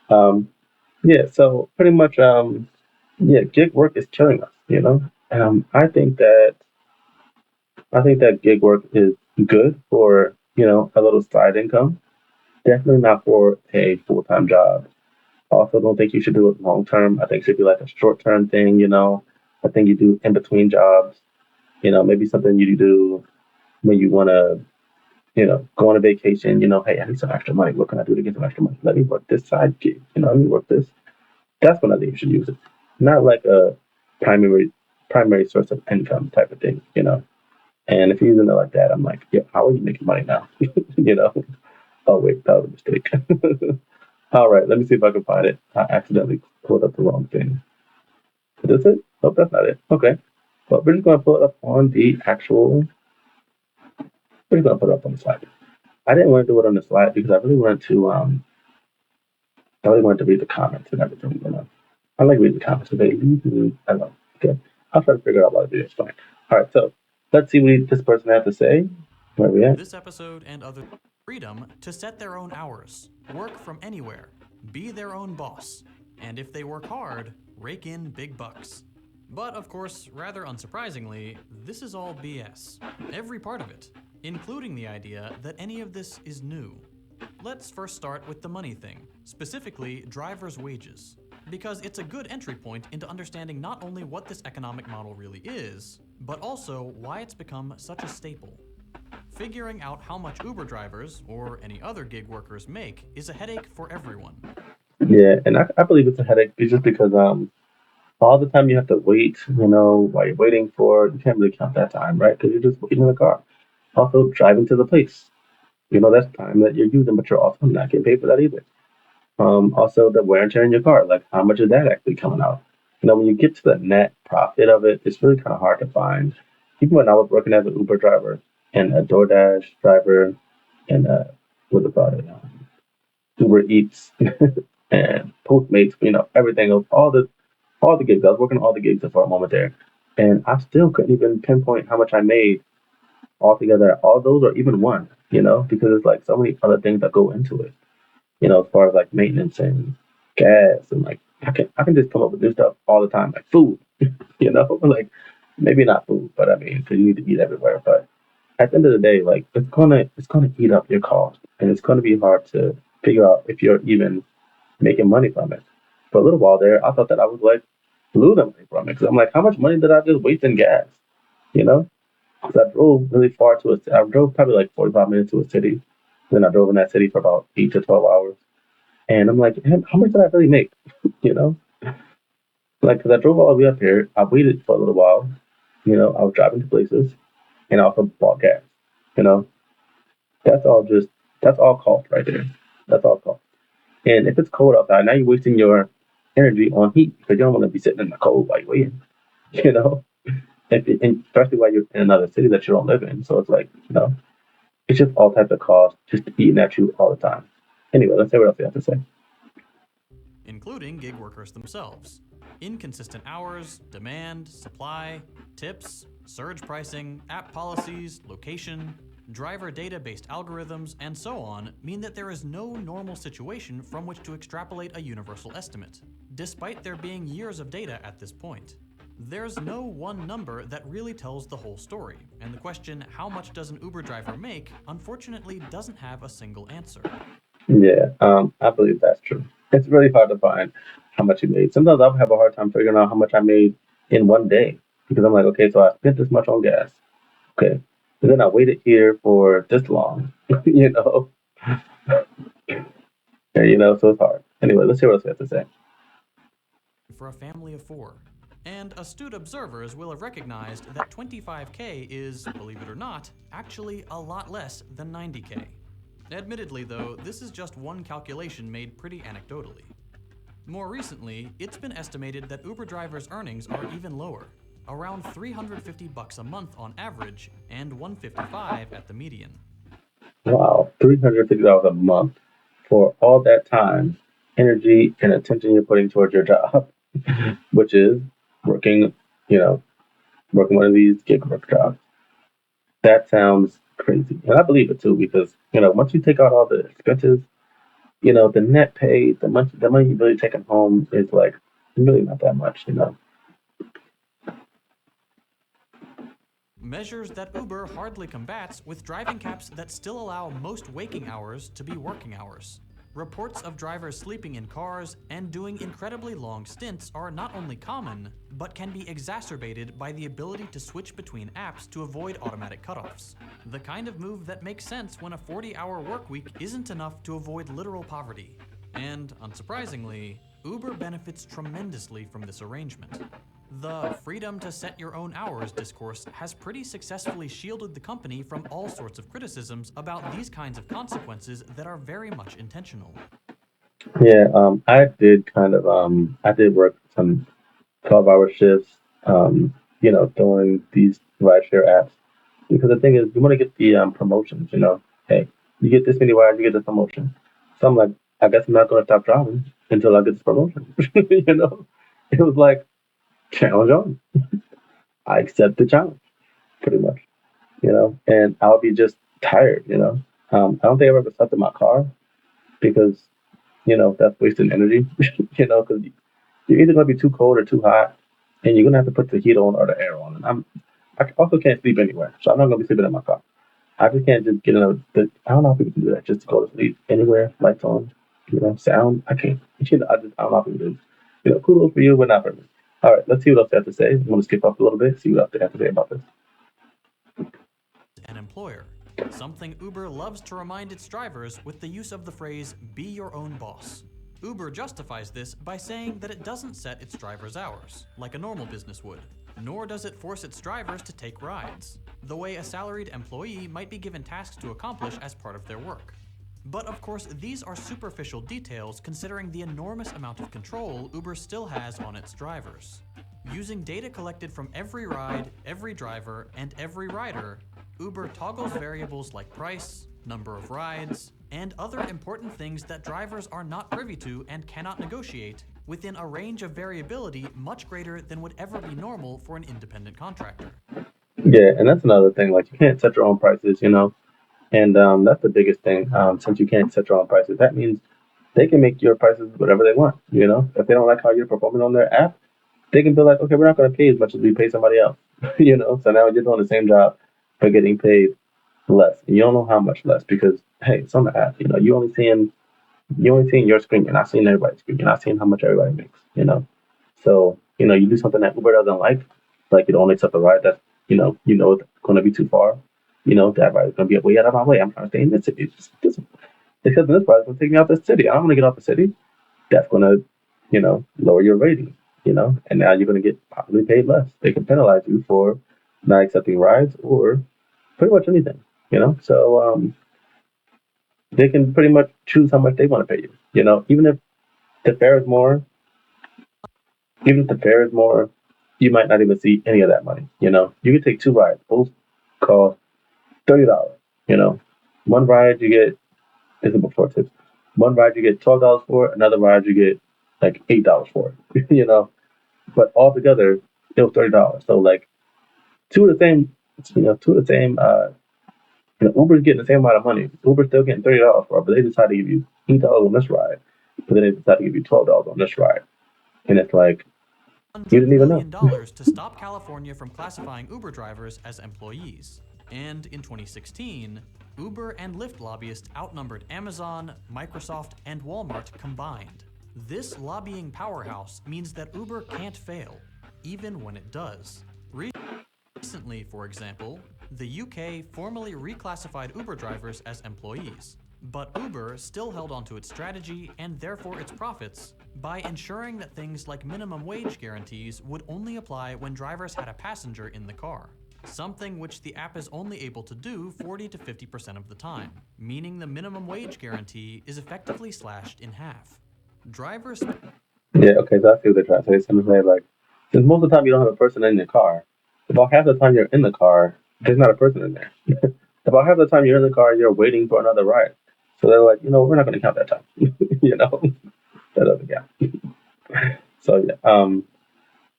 um, yeah. So pretty much, yeah, gig work is killing us. I think that gig work is good for a little side income. Definitely not for a full time job. Also, don't think you should do it long term. I think it should be like a short term thing. I think you do in between jobs. Maybe something you do when you want to go on a vacation. Hey, I need some extra money. What can I do to get some extra money? Let me work this side gig. Let me work this. That's when I think you should use it. Not like a primary primary source of income type of thing. And if you're using it like that, I'm like, yeah, how are you making money now? you know? Oh wait, that was a mistake. All right, let me see if I can find it. I accidentally pulled up the wrong thing. Is this it? Oh, that's not it. Okay. But we're just gonna pull it up on the actual. We're just gonna put it up on the slide. I didn't want to do it on the slide because I really wanted to read the comments and everything. I like reading the comments, but they leave me alone. Okay. I'll try to figure out why the video's fine. All right, so let's see what this person has to say. Where we at?
This episode and other freedom to set their own hours, work from anywhere, be their own boss, and if they work hard, rake in big bucks. But of course, rather unsurprisingly, this is all BS. Every part of it, including the idea that any of this is new. Let's first start with the money thing, specifically drivers' wages, because it's a good entry point into understanding not only what this economic model really is, but also why it's become such a staple. Figuring out how much Uber drivers, or any other gig workers, make is a headache for everyone.
Yeah, and I believe it's a headache just because all the time you have to wait, while you're waiting for, you can't really count that time, right? Because you're just waiting in the car. Also, driving to the place, that's time that you're using, but you're also not getting paid for that either. Also, the wear and tear in your car, like how much is that actually coming out? When you get to the net profit of it, it's really kind of hard to find. Even when I was working as an Uber driver and a DoorDash driver and what's it called, Uber Eats and Postmates, everything else, all the gigs. I was working all the gigs for a moment there, and I still couldn't even pinpoint how much I made altogether. All those or even one, because there's like so many other things that go into it. As far as like maintenance and gas and like I can just come up with new stuff all the time, like food. Like maybe not food, but I mean, because you need to eat everywhere. But at the end of the day, like it's gonna eat up your cost, and it's gonna be hard to figure out if you're even making money from it. For a little while there, I thought that I was like losing money from it because I'm like, how much money did I just waste in gas? You know, because I drove really far I drove probably like 45 minutes to a city. Then I drove in that city for about 8 to 12 hours, and I'm like, "Man, how much did I really make? You know, like because I drove all the way up here. I waited for a little while. I was driving to places, and I also bought gas. You know, that's all just that's all cost right there. That's all cost. And if it's cold outside, now you're wasting your energy on heat because you don't want to be sitting in the cold while you're waiting. You know, and especially while you're in another city that you don't live in. So it's like, it's just all types of costs just eating at you all the time. Anyway, let's see what else you have to say.
including gig workers themselves. Inconsistent hours, demand, supply, tips, surge pricing, app policies, location, driver data based algorithms, and so on mean that there is no normal situation from which to extrapolate a universal estimate, despite there being years of data at this point. There's no one number that really tells the whole story, and the question, how much does an Uber driver make, unfortunately doesn't have a single answer.
Yeah, I believe that's true. It's really hard to find how much you made. Sometimes I'll have a hard time figuring out how much I made in one day because I'm like, okay, so I spent this much on gas. Okay. And then I waited here for this long, you know? So it's hard. Anyway, let's hear what else you have to say.
For a family of four. And astute observers will have recognized that 25K is, believe it or not, actually a lot less than 90K. Admittedly, though, this is just one calculation made pretty anecdotally. More recently, it's been estimated that Uber drivers' earnings are even lower, around $350 a month on average and $155 at the median.
Wow, $350 a month for all that time, energy, and attention you're putting towards your job, which is working, you know, working one of these gig work jobs. That sounds crazy. And I believe it too, because, once you take out all the expenses, the net pay, the money you're really taking home is like really not that much.
Measures that Uber hardly combats with driving caps that still allow most waking hours to be working hours. Reports of drivers sleeping in cars and doing incredibly long stints are not only common, but can be exacerbated by the ability to switch between apps to avoid automatic cutoffs. The kind of move that makes sense when a 40-hour workweek isn't enough to avoid literal poverty. And, unsurprisingly, Uber benefits tremendously from this arrangement. The freedom to set your own hours discourse has pretty successfully shielded the company from all sorts of criticisms about these kinds of consequences that are very much intentional.
Yeah, I did work some 12-hour shifts, during these rideshare apps. Because the thing is, you want to get the promotions. Hey, you get this many rides, you get the promotion. So I'm like, I guess I'm not going to stop driving until I get this promotion. It was like, challenge on. I accept the challenge, pretty much. And I'll be just tired. I don't think I've ever slept in my car because, that's wasting energy, because you're either going to be too cold or too hot, and you're going to have to put the heat on or the air on. And I also can't sleep anywhere, so I'm not going to be sleeping in my car. I just can't just get in I don't know how people can do that just to go to sleep anywhere, lights on, sound. I can't. I don't know how people do. Kudos for you, but not for me. All right, let's see what else they have to say. I'm going to skip up a little bit, see what else they have to say about this.
An employer, something Uber loves to remind its drivers with the use of the phrase, be your own boss. Uber justifies this by saying that it doesn't set its drivers' hours, like a normal business would, nor does it force its drivers to take rides, the way a salaried employee might be given tasks to accomplish as part of their work. But of course, these are superficial details considering the enormous amount of control Uber still has on its drivers. Using data collected from every ride, every driver, and every rider, Uber toggles variables like price, number of rides, and other important things that drivers are not privy to and cannot negotiate within a range of variability much greater than would ever be normal for an independent contractor.
Yeah, and that's another thing. Like you can't set your own prices, and that's the biggest thing. Since you can't set your own prices, that means they can make your prices whatever they want. If they don't like how you're performing on their app, they can be like, okay, we're not going to pay as much as we pay somebody else. So now you're doing the same job but getting paid less. And you don't know how much less because hey, it's on the app. You only seeing your screen. You're not seeing everybody's screen. You're not seeing how much everybody makes. So you do something that Uber doesn't like you don't accept a ride that's it's going to be too far. That ride is going to be way out of my way. I'm trying to stay in this city. Except this ride is going to take me out the city. I don't want to get out the city. That's going to lower your rating. And now you're going to get probably paid less. They can penalize you for not accepting rides or pretty much anything. So they can pretty much choose how much they want to pay you. The fare is more, even if the fare is more, you might not even see any of that money. You can take two rides, both cost $30. You know, one ride you get this is before tips. One ride you get $12 for, another ride you get like $8 for. But altogether it was $30. So like two of the same, two of the same. Uber's getting the same amount of money. Uber's still getting $30 for it, but they decide to give you $8 on this ride, but then they decide to give you $12 on this ride, and it's like you
$100
didn't even know.
million to stop California from classifying Uber drivers as employees. And in 2016, Uber and Lyft lobbyists outnumbered Amazon, Microsoft, and Walmart combined. This lobbying powerhouse means that Uber can't fail, even when it does. Recently, for example, the UK formally reclassified Uber drivers as employees, but Uber still held onto its strategy and therefore its profits by ensuring that things like minimum wage guarantees would only apply when drivers had a passenger in the car, something which the app is only able to do 40 to 50% of the time, meaning the minimum wage guarantee is effectively slashed in half. Drivers.
Yeah, okay, so I see what they're trying to say. Something like, since most of the time you don't have a person in your car, about half the time you're in the car, there's not a person in there. About half the time you're in the car, you're waiting for another ride. So they're like, we're not going to count that time. you know, that doesn't count. So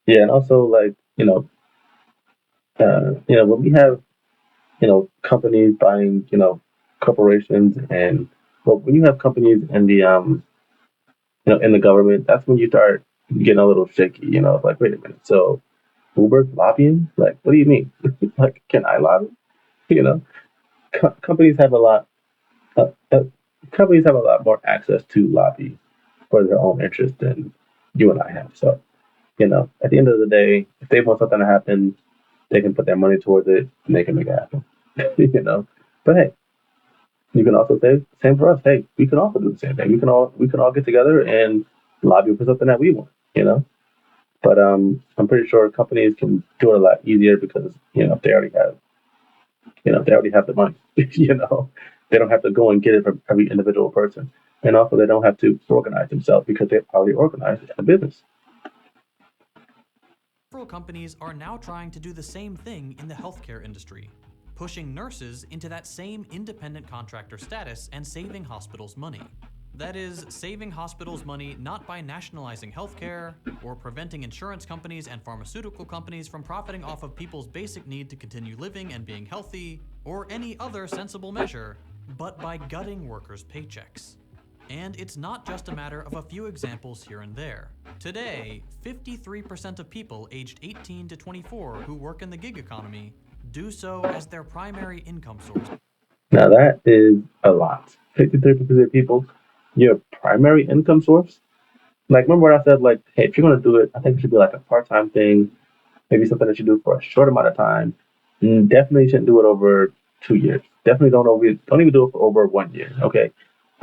yeah, and also like when we have companies buying corporations and well when you have companies in the in the government, that's when you start getting a little shaky. It's like, wait a minute, so Uber's lobbying? Like, what do you mean? Like, can I lobby? You know, companies have a lot. Uh, uh, companies have a lot more access to lobby for their own interest than you and I have. So, at the end of the day, if they want something to happen, they can put their money towards it and they can make it happen. you know, but hey, you can also say same for us. Hey, we can also do the same thing. We can all get together and lobby for something that we want. But I'm pretty sure companies can do it a lot easier because they already have the money. They don't have to go and get it from every individual person, and also they don't have to organize themselves because they're already organized in a business.
Several companies are now trying to do the same thing in the healthcare industry, pushing nurses into that same independent contractor status and saving hospitals money. That is, saving hospitals money not by nationalizing healthcare or preventing insurance companies and pharmaceutical companies from profiting off of people's basic need to continue living and being healthy, or any other sensible measure, but by gutting workers' paychecks. And it's not just a matter of a few examples here and there. Today, 53% of people aged 18 to 24 who work in the gig economy do so as their primary income source.
Now that is a lot. 53% of people, your primary income source. Like, remember what I said? Like, hey, if you're gonna do it, I think it should be like a part-time thing, maybe something that you do for a short amount of time. Definitely shouldn't do it over 2 years. Definitely don't even do it for over 1 year. Okay.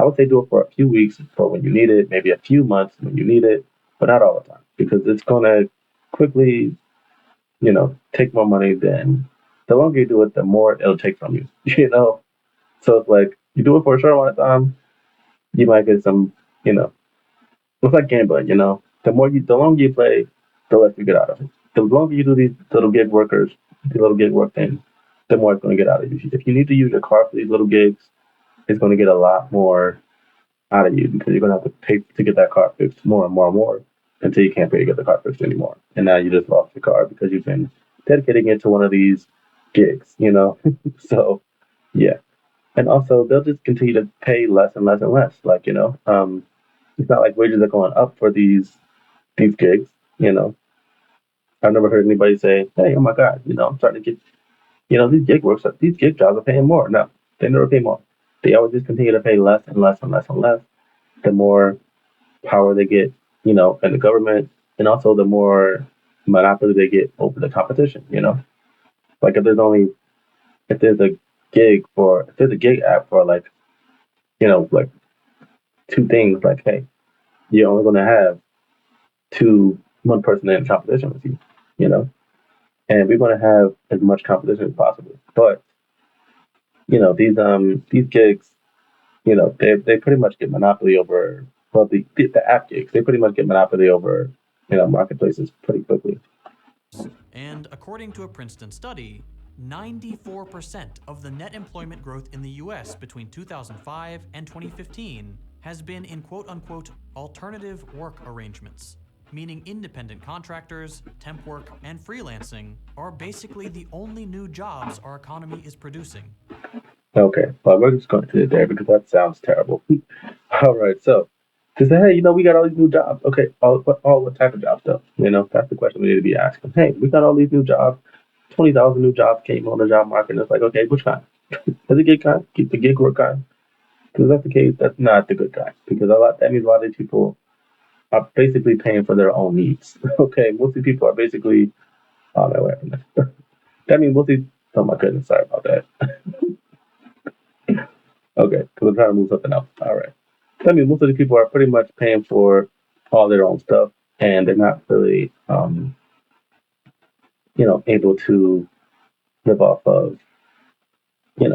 I would say do it for a few weeks for when you need it, maybe a few months when you need it, but not all the time because it's gonna quickly, take more money than the longer you do it, the more it'll take from you. So it's like you do it for a short amount of time, you might get some, you know, it's like gambling. The longer you play, the less you get out of it. The longer you do these little gig workers, the little gig work things, the more it's going to get out of you. If you need to use your car for these little gigs, it's going to get a lot more out of you because you're going to have to pay to get that car fixed more and more and more until you can't pay to get the car fixed anymore. And now you just lost your car because you've been dedicating it to one of these gigs. So yeah, and also they'll just continue to pay less and less and less. It's not like wages are going up for these gigs. You know, I've never heard anybody say, "Hey, oh my God, I'm starting to get, these gig jobs are paying more." No, they never pay more. They always just continue to pay less and less and less and less. The more power they get, in the government, and also the more monopoly they get over the competition. Like if there's a if there's a gig app for like two things, like hey, you're only going to have one person in competition with you. You know, and we want to have as much competition as possible. But these gigs, they pretty much get monopoly over the app gigs. They pretty much get monopoly over marketplaces pretty quickly.
And according to a Princeton study, 94% of the net employment growth in the US between 2005 and 2015 has been in quote unquote alternative work arrangements, meaning independent contractors, temp work, and freelancing are basically the only new jobs our economy is producing.
Okay, well we're just going to do it there because that sounds terrible. All right, so to say, hey, we got all these new jobs. Okay, what type of jobs though? That's the question we need to be asking. Hey, we got all these new jobs. 20,000 new jobs came on the job market. And it's like, okay, which kind? Is it gig kind? Keep the gig work kind? Because if that's the case, that's not the good kind. Because that means a lot of these people are basically paying for their own needs. Okay, most of these people are basically, oh no, wait a minute. That means most of these, oh my goodness, sorry about that. Okay, because I'm trying to move something else. All right. That means most of the people are pretty much paying for all their own stuff, and they're not really, able to live off of,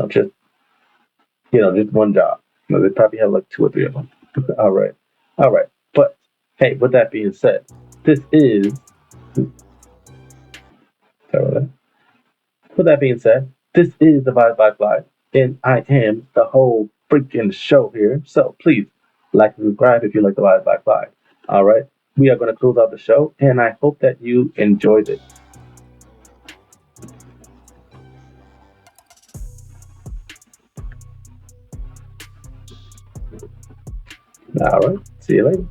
just, just one job. They probably have like two or three of them. All right. All right. But hey, with that being said, this is, sorry about that. With that being said, this is the Vibe by Fly, and I am the whole freaking show here. So please like and subscribe if you like the Vibe by Fly. All right, we are going to close out the show, and I hope that you enjoyed it. All right, see you later.